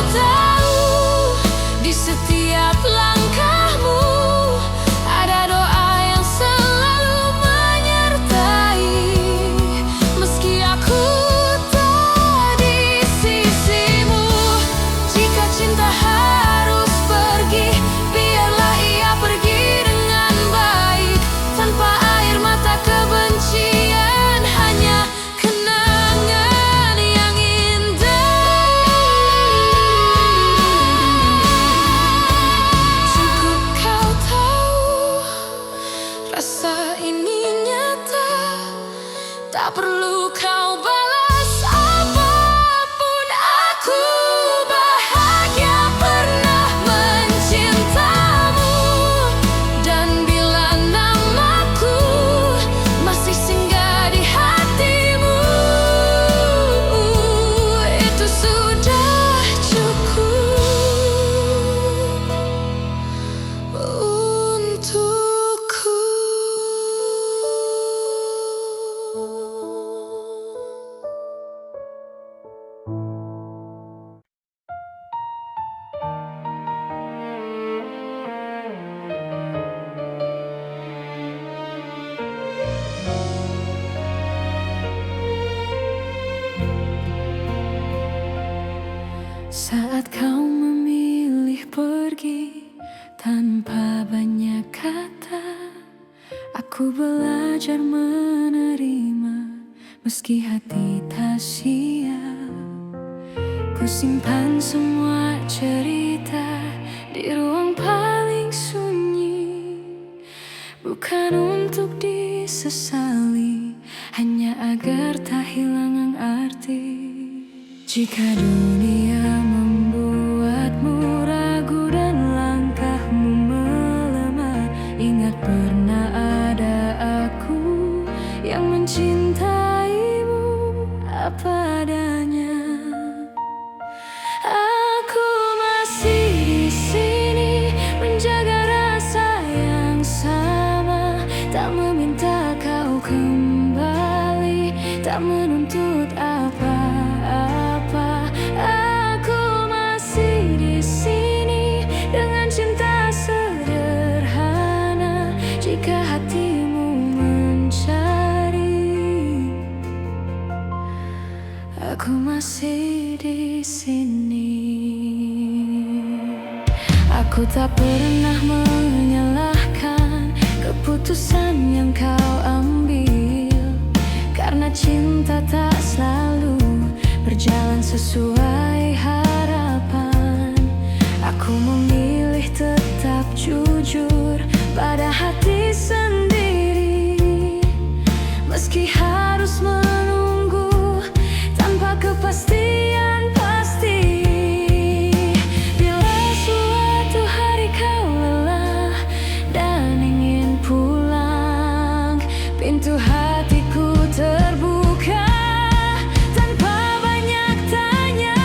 Saat kau memilih pergi tanpa banyak kata, aku belajar menerima meski hati tak siap. Ku simpan semua cerita di ruang paling sunyi, bukan untuk disesali, hanya agar tak hilang arti. Jika dunia membuatmu ragu dan langkahmu melemah, ingat pernah ada aku yang mencintaimu apa adanya. Aku masih di sini menjaga rasa yang sama, tak meminta kau kembali, tak menuntut apa-apa. Aku masih di sini dengan cinta sederhana. Jika hatimu mencari, aku masih di sini. Aku tak pernah menyalahkan keputusan yang kau ambil, karena cinta tak selalu berjalan sesuai harapan. Aku memilih tetap jujur pada hati sendiri, meski harus menunggu tanpa kepastian pasti. Bila suatu hari kau lelah dan ingin pulang, pintu hatiku terbuka tanpa banyak tanya.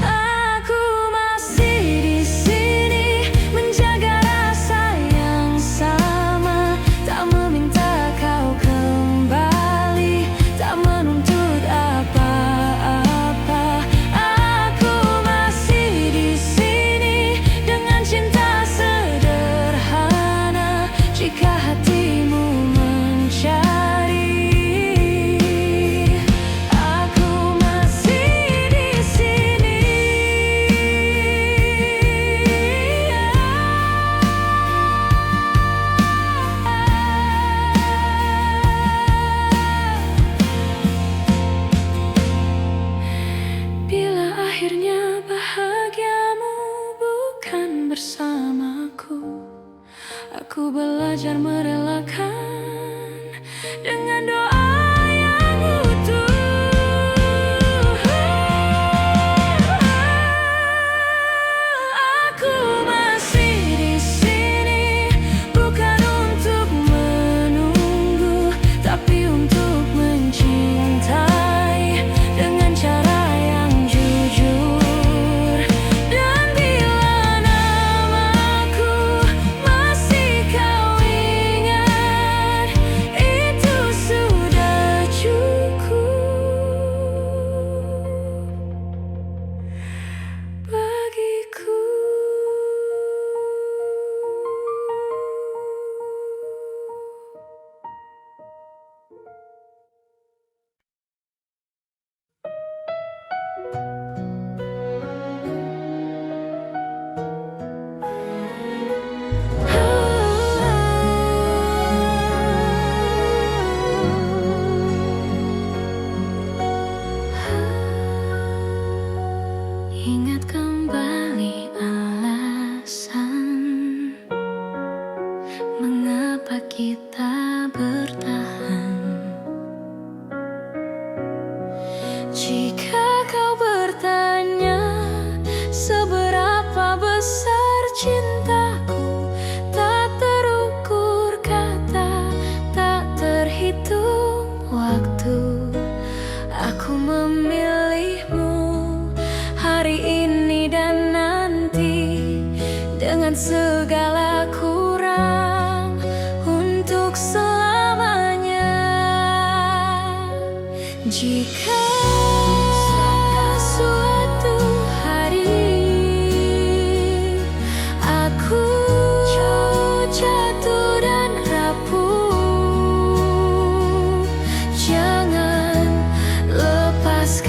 Aku masih di sini menjaga rasa yang sama, tak meminta kau kembali, tak menuntut apa-apa. Aku masih di sini dengan cinta sederhana. Jika hatimu mencari, aku masih di sini. Bila akhirnya bahagiamu bukan bersamaku, aku belajar merelakan dengan doa yang utuh. Aku masih di sini bukan untuk menunggu, tapi untuk mencintai dengan cara yang jujur. Dan bila namaku masih kau ingat, itu sudah cukup bagiku. Ingat kembali alasan mengapa kita bertahan. Jika kau bertanya seberapa besar cintaku, tak terukur kata, tak terhitung waktu. Aku memilihmu hari ini dan nanti, dengan segala kurang untuk selamanya. Jika suatu hari aku jatuh dan rapuh, jangan lepas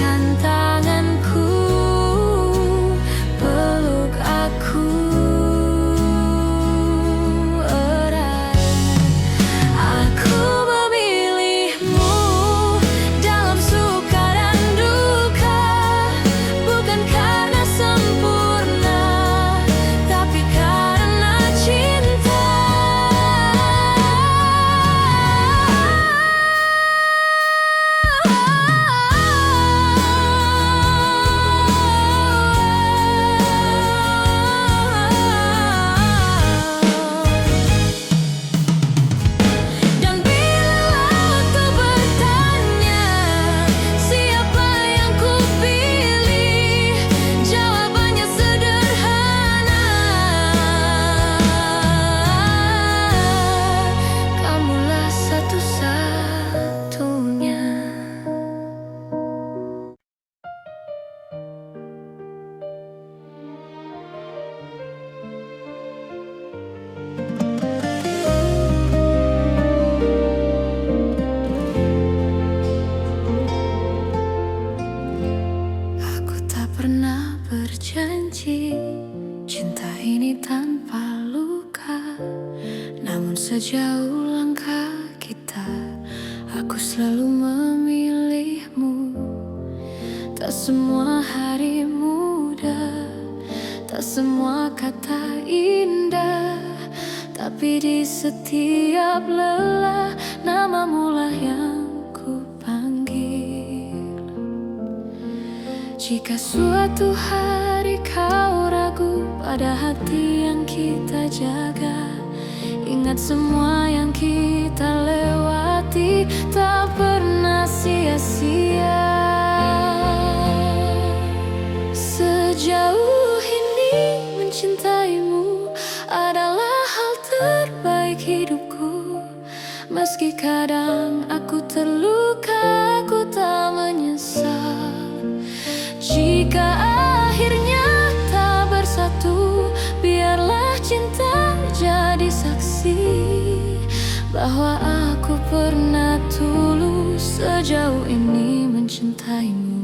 Sejauh langkah kita, aku selalu memilihmu. Tak semua hari mudah, tak semua kata indah, tapi di setiap lelah namamu lah yang ku panggil. Jika suatu hari kau ragu pada hati yang kita jaga, ingat semua yang kita lewati tak pernah sia-sia. Sejauh ini mencintaimu adalah hal terbaik hidupku. Meski kadang aku terluka, aku tak menyesal. Jika akhirnya tak bersatu, biarlah cinta jadi saksi bahwa aku pernah tulus sejauh ini mencintaimu.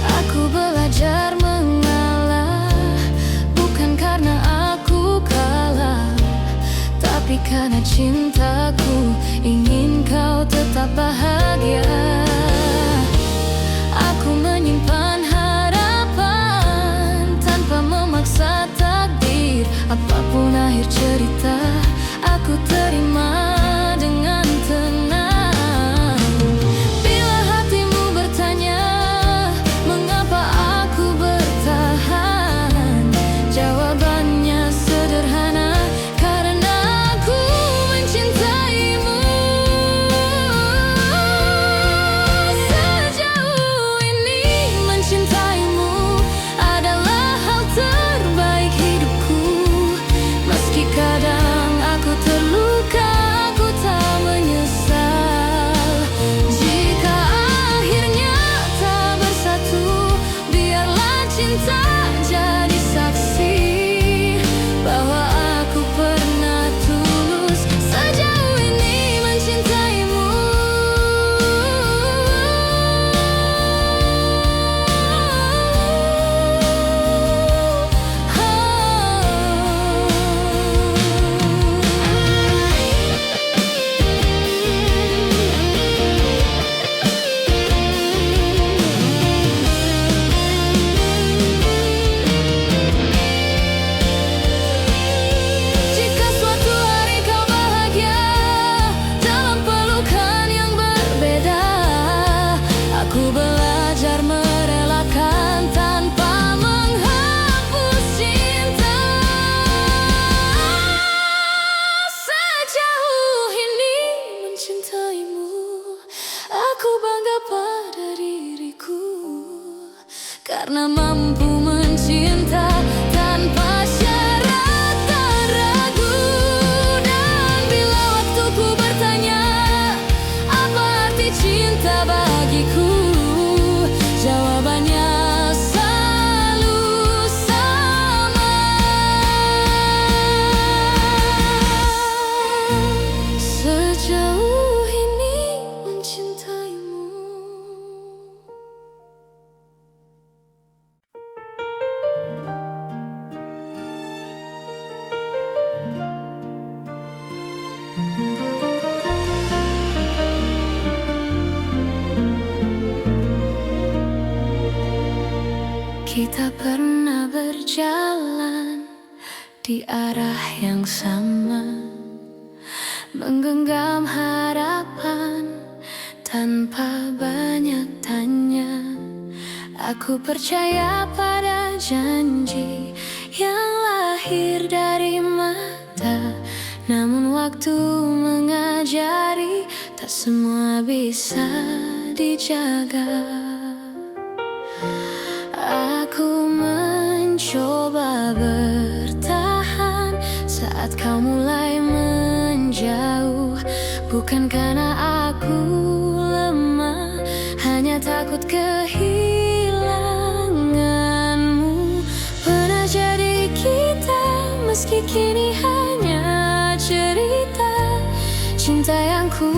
Aku belajar mengalah, bukan karena aku kalah, tapi karena cintaku ingin kau tetap bahagia. Aku menyimpan harapan tanpa memaksa takdir. Apapun akhir cerita, aku terima dengan tenang. Bila hatimu bertanya mengapa aku bertahan, jawabannya sederhana, karena aku mencintaimu. Sejauh ini mencintaimu adalah hal terbaik hidupku. Meski kadang aku terluka, aku tak menyesal. Jika akhirnya tak bersatu, biarlah cinta jadi saksi bahwa aku pernah tulus sejauh ini mencintaimu. Jika suatu hari kau bahagia dalam pelukan yang berbeda, aku belajar merelakan tanpa menghapus cinta. Sejauh ini mencintaimu, aku bangga pada diriku, karena mampu mencinta tanpa syarat dan ragu. Dan bila waktuku bertanya apa arti cinta bagiku, jawabannya selalu sama. Sejauh ini mencintaimu. Kita pernah berjalan di arah yang sama, menggenggam harapan tanpa banyak tanya. Aku percaya pada janji yang lahir dari mata, namun waktu mengajari tak semua bisa dijaga. Aku mencoba bertahan saat kau mulai menjauh, bukan karena aku lemah, hanya takut kehilanganmu. Pernah jadi kita, meski kini hanya cerita. Cinta yang ku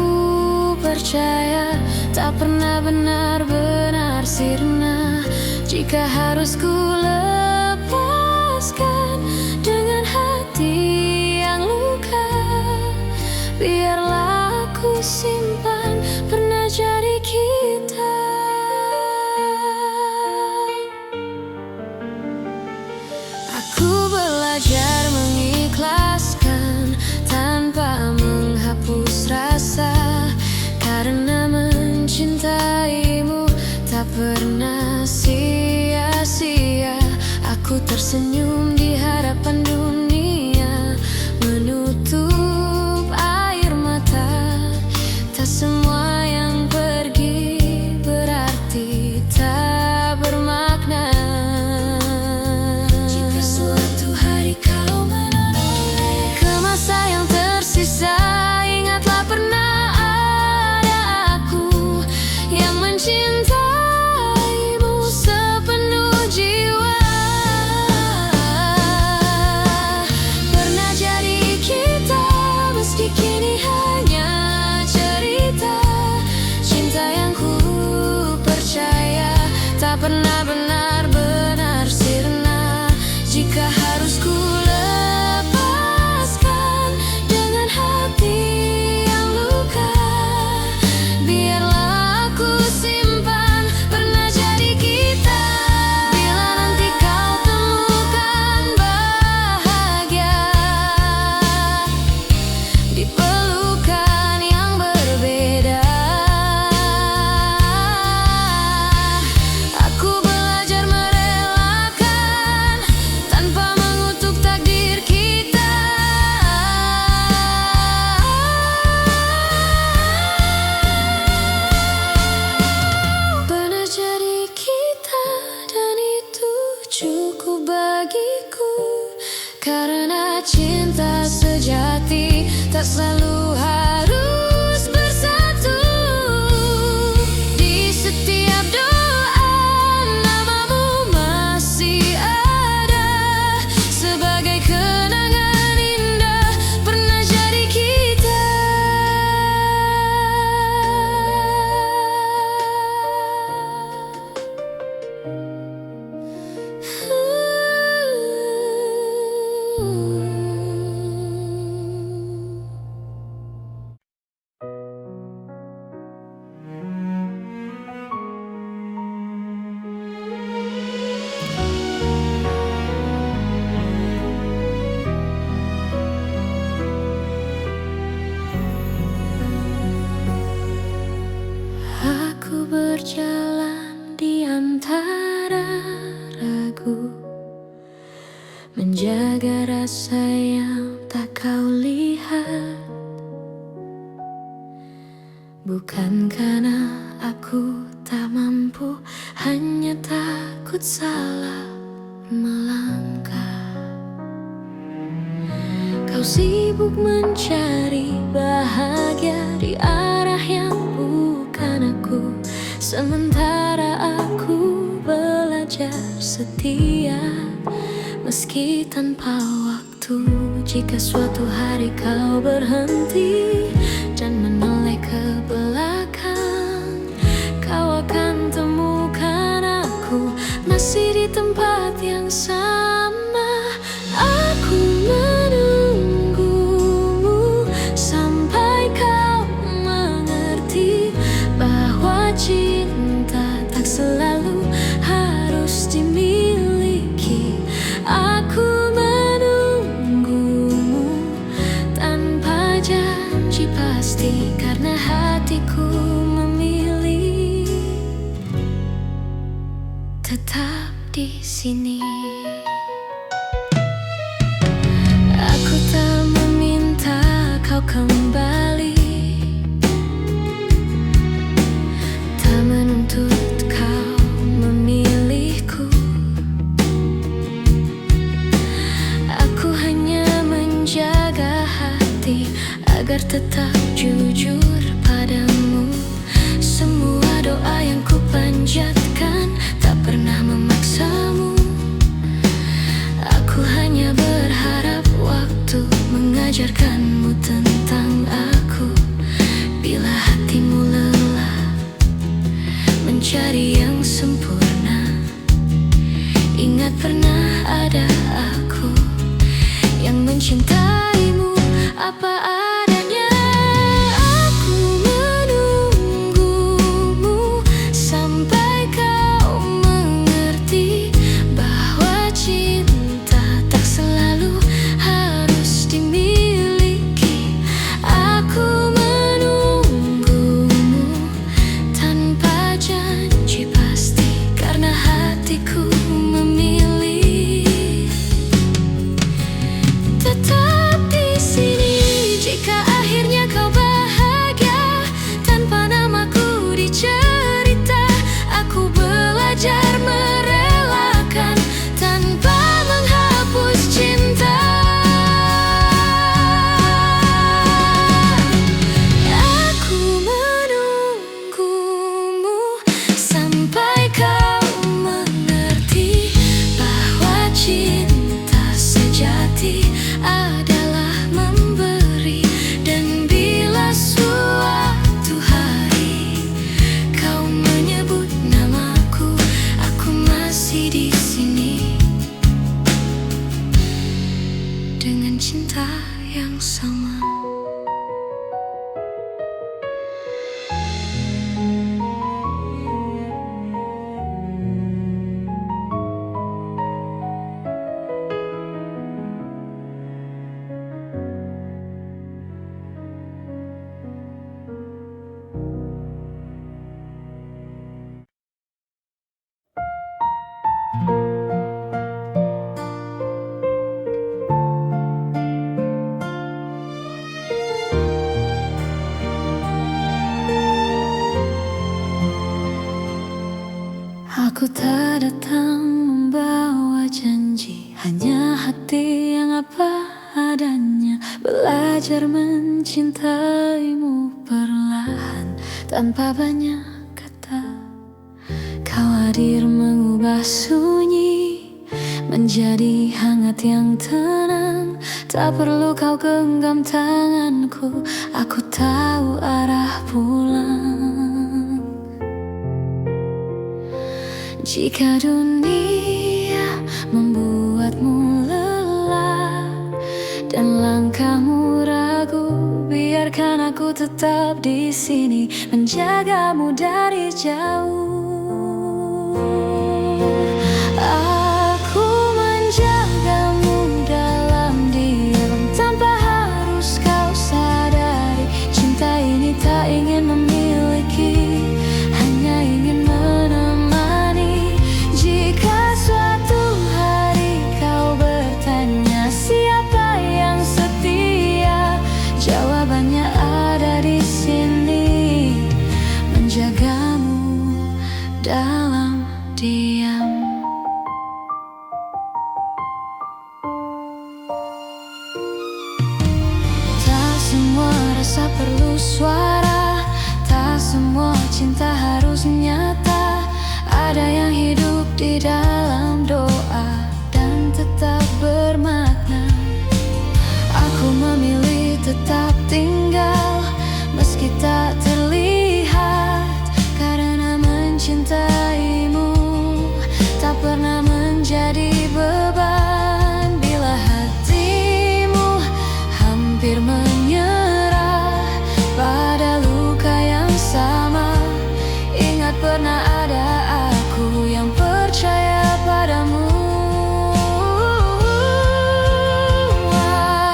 percaya tak pernah benar-benar sirna. Jika harus ku lepas simpan pernah jadi kita. Aku belajar mengikhlaskan tanpa menghapus rasa, karena mencintaimu tak pernah sia-sia. Aku tersenyum di hadapan dunia, menutup air mata. Tak semua yang pergi berarti tak bermakna. Jika suatu hari kau menoleh ke masa yang tersisa, ingatlah pernah ada aku yang mencintaimu sepenuh jiwa. Pernah jadi kita, meski kini hanya cerita. Cinta yang ku percaya tak pernah benar-benar sirna. Jika harus ku lepaskan dengan hati yang luka, biarlah aku simpan pernah jadi kita. Bila nanti kau temukan bahagia di pelukan yang berbeda, aku belajar merelakan tanpa mengutuk takdir kita. Pernah jadi kita, dan itu cukup bagiku, karena cinta sejati tak selalu harus bersatu. Di setiap doa namamu masih ada, sebagai kenangan indah pernah jadi kita. Aku berjalan di antara ragu, menjaga rasa yang tak kau lihat. Bukan karena aku tak mampu, hanya takut salah melangkah. Kau sibuk mencari bahagia di arah yang bukan aku, sementara aku belajar setia meski tanpa waktu. Jika suatu hari kau berhenti dan menoleh ke belakang, kau akan temukan aku masih di tempat yang sama. Aku menunggumu sampai kau mengerti bahwa cinta tak selalu harus dimiliki. Aku menunggumu tanpa janji pasti, karena hatiku memilih tetap di sini. Aku tak meminta kau kembali, tak menuntut kau memilihku. Aku hanya menjaga hati agar tetap jujur padamu. Semua doa yang ku panjatkan tak pernah memaksamu. Aku hanya berharap waktu mengajarkanmu tentang aku. Bila hatimu lelah mencari yang sempurna, ingat pernah ada aku yang mencintaimu apa adanya. Aku Aku tak datang membawa janji, hanya hati yang apa adanya. Belajar mencintaimu perlahan, tanpa banyak kata. Kau hadir mengubah sunyi menjadi hangat yang tenang. Tak perlu kau genggam tanganku, aku tahu arah pulang. Jika dunia membuatmu lelah dan langkahmu ragu, biarkan aku tetap di sini menjagamu dari jauh. Aku menjagamu dalam diam, tanpa harus kau sadari. Cinta ini tak ingin memiliki, hanya ingin menemani. Jika suatu hari kau bertanya siapa yang setia, jawabannya ada di sini, menjagamu dalam diam. Tak semua rasa perlu suara, tak semua cinta harus nyata. Ada yang hidup di dalam doa dan tetap bermakna. Aku memilih tetap tinggal meski tak terlihat, karena mencintaimu tak pernah menjadi beban. Bila hatimu hampir menyerah pada luka yang sama, ingat pernah ada aku yang percaya padamu.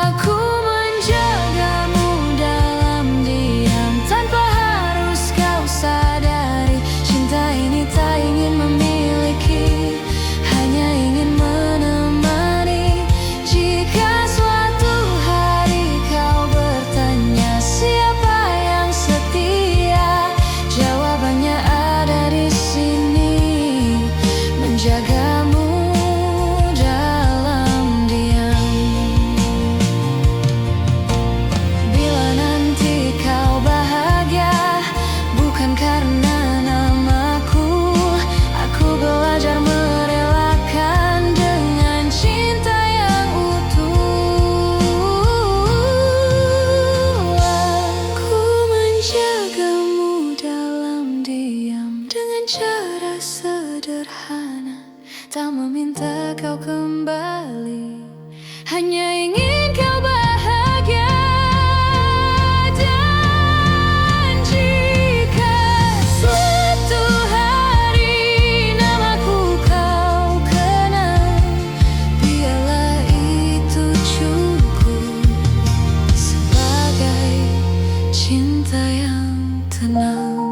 Aku menjagamu dalam diam, tanpa harus kau sadari. Cinta ini tak ingin memiliki, hanya ingin menemani. Jika suatu hari kau bertanya siapa yang setia, jawabannya ada di sini, menjagamu dalam diam. Bila nanti kau bahagia bukan karena namaku, aku belajar merelakan dengan cinta yang utuh. Aku menjagamu dalam diam dengan cara sederhana, tak meminta kau kembali, hanya ingin kau bahagia. Dan jika suatu hari namaku kau kenal, biarlah itu cukup sebagai cinta yang tenang.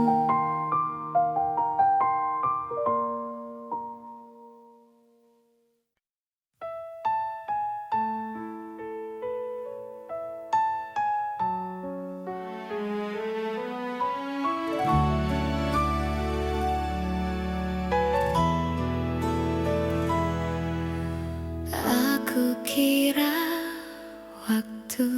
Aku kira waktu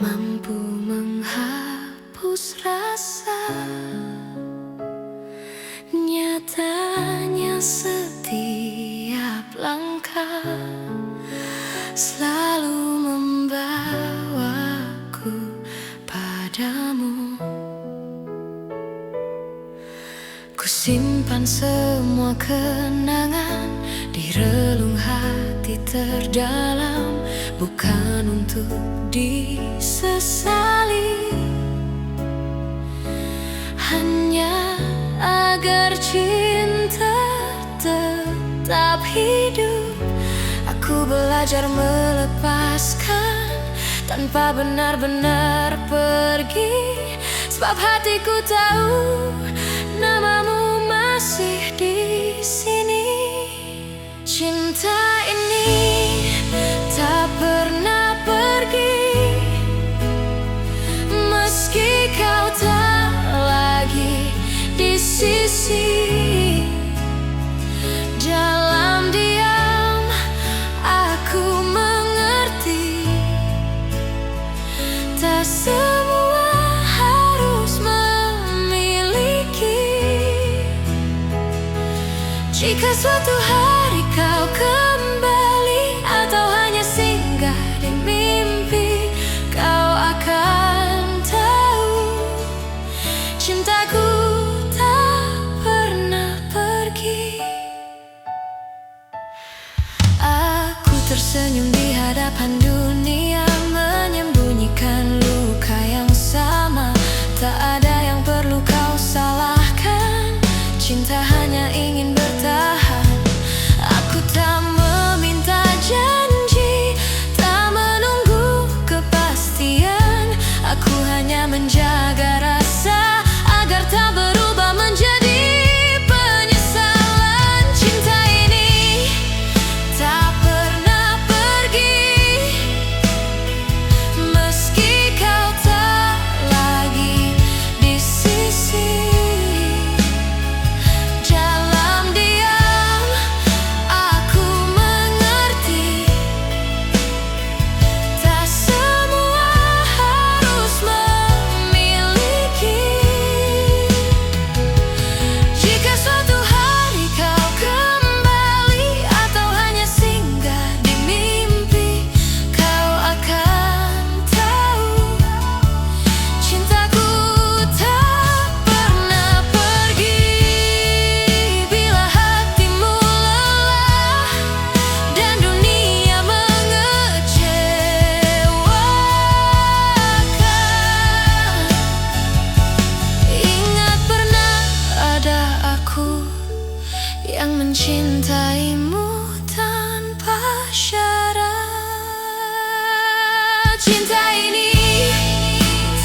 mampu menghapus rasa, nyatanya setiap langkah selalu membawaku padamu. Ku simpan semua kenangan di relung hati terdalam, bukan untuk disesali, hanya agar cinta tetap hidup. Aku belajar melepaskan tanpa benar-benar pergi, sebab hatiku tahu namamu masih di sini. Cinta ini tak pernah pergi, meski kau tak lagi Jika suatu hari kau kembali atau hanya singgah di mimpi, kau akan tahu cintaku tak pernah pergi. Aku tersenyum di hadapan dunia, menyembunyikan luka yang sama. Tak ada yang perlu kau salahkan, cinta hanya ingin bertahan. Aku tak meminta janji, tak menunggu kepastian. Aku hanya menjaga rasa agar tak berubah menjadi penyesalan. Cinta ini tak pernah pergi, meski kau tak lagi di sisi. Dalam diam aku mengerti, tak semua harus memiliki. Jika suatu hari kau kembali atau hanya singgah di mimpi, kau akan tahu cintaku tak pernah pergi. Bila hatimu lelah dan dunia mengecewakan, ingat pernah ada aku yang mencintaimu tanpa syarat. Cinta ini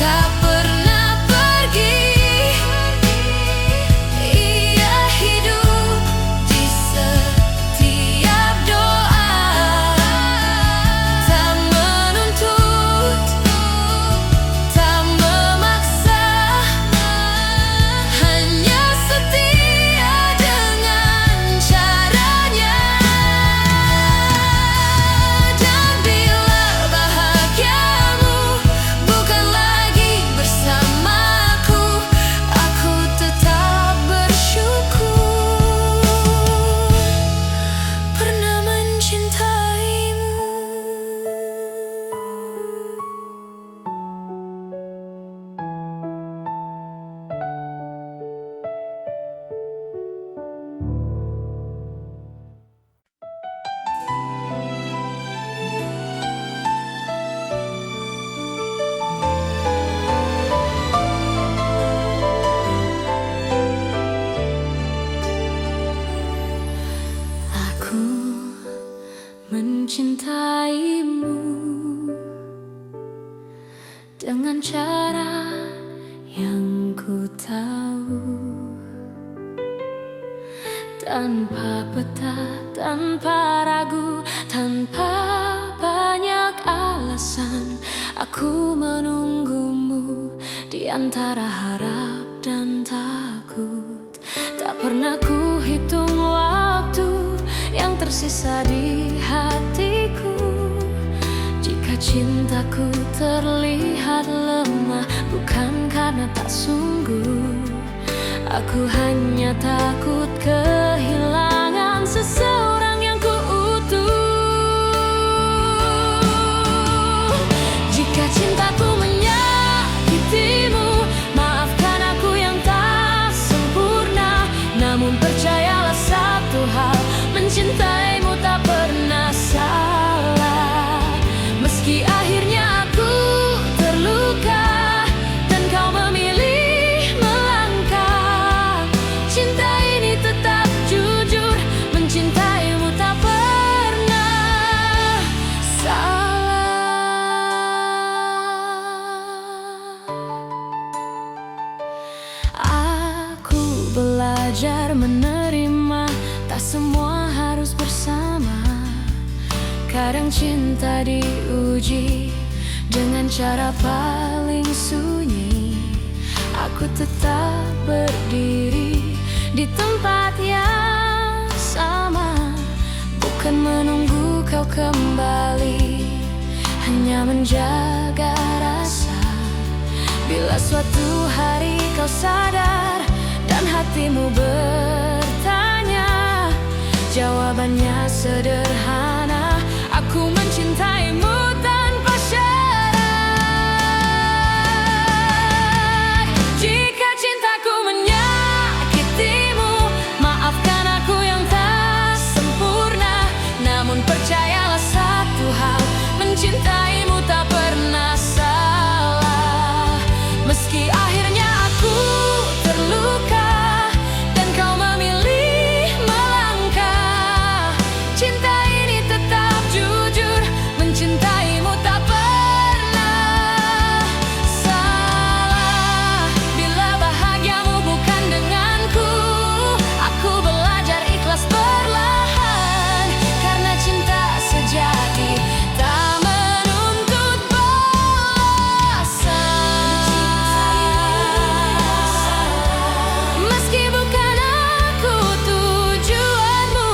tak pernah pergi, ia hidup di setiap doa. Tak menuntut, tak memaksa, hanya setia dengan caranya. Dan bila bahagiamu bukan lagi bersamaku, aku tetap bersyukur pernah mencintaimu. Aku mencintaimu dengan cara yang ku tahu, tanpa peta, tanpa ragu, tanpa banyak alasan. Aku menunggumu di antara harap dan takut. Tak pernah ku hitung waktu yang tersisa di hatiku. Jika cintaku terlihat lemah, bukan karena tak sungguh. Aku hanya takut kehilangan seseorang yang ku utuh. Jika cintaku menyakitimu, maafkan aku yang tak sempurna. Namun percayalah satu hal, mencintaimu tak pernah salah. Meski akhirnya aku terluka dan kau memilih melangkah, cinta ini tetap jujur, mencintaimu tak pernah salah. Aku belajar menerima, tak semua harus bersama. Kadang cinta diuji dengan cara paling sunyi. Aku tetap berdiri di tempat yang sama, bukan menunggu kau kembali, hanya menjaga rasa. Bila suatu hari kau sadar dan hatimu bertanya, Jawabannya sederhana, aku mencintaimu tanpa syarat. Jika cintaku menyakitimu, maafkan aku yang tak sempurna. Namun percayalah satu hal, mencintaimu tak pernah salah. Meski akhirnya aku terluka dan kau memilih melangkah, cinta ini tetap jujur, mencintaimu tak pernah salah. Bila bahagiamu bukan denganku, aku belajar ikhlas perlahan, karena cinta sejati tak menuntut balasan. Meski bukan aku tujuanmu,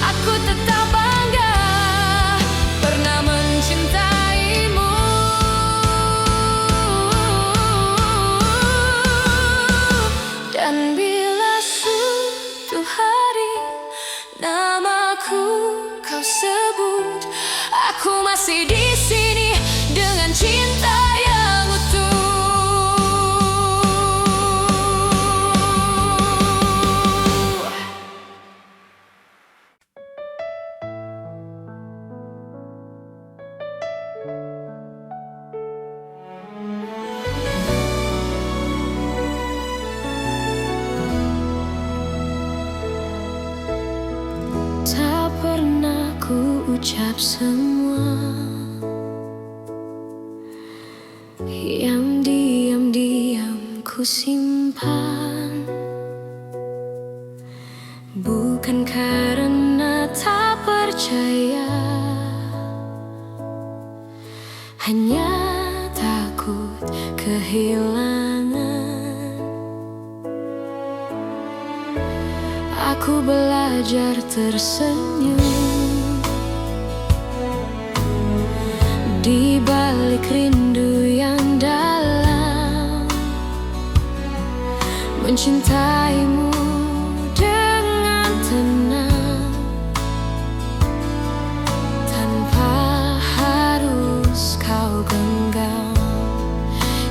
aku tetap bangga pernah mencintaimu. Dan bila suatu hari namaku kau sebut, aku masih di sini dengan cinta yang utuh. Tak pernah ku ucap semua yang diam-diam ku simpan, bukan karena tak percaya, hanya takut kehilangan. Aku belajar tersenyum di balik rindu yang dalam, mencintaimu dengan tenang tanpa harus kau genggam.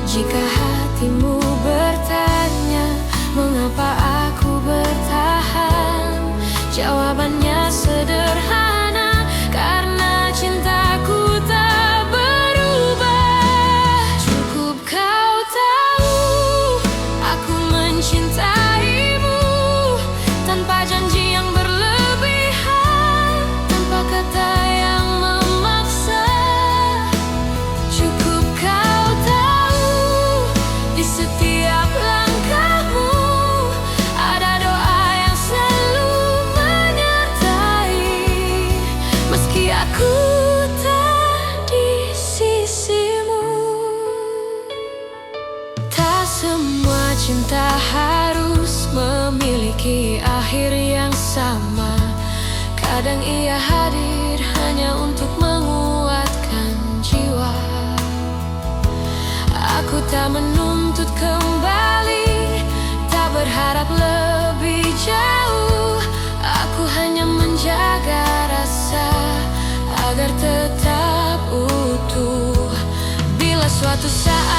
Jika hatimu bertanya mengapa aku bertahan, jawabannya sederhana, karena cintaku tak berubah. Cukup kau tahu aku mencintaimu tanpa janji yang berlebihan, tanpa kata yang memaksa. Cukup kau tahu di setiap langkahmu ada doa yang selalu menyertai. Meski aku tak di sisimu, tak semua cinta harus memiliki akhir yang sama. Kadang ia hadir hanya untuk menguatkan jiwa. Aku tak menuntut kembali, tak berharap lebih jauh. Aku hanya menjaga rasa agar tetap utuh. Bila suatu saat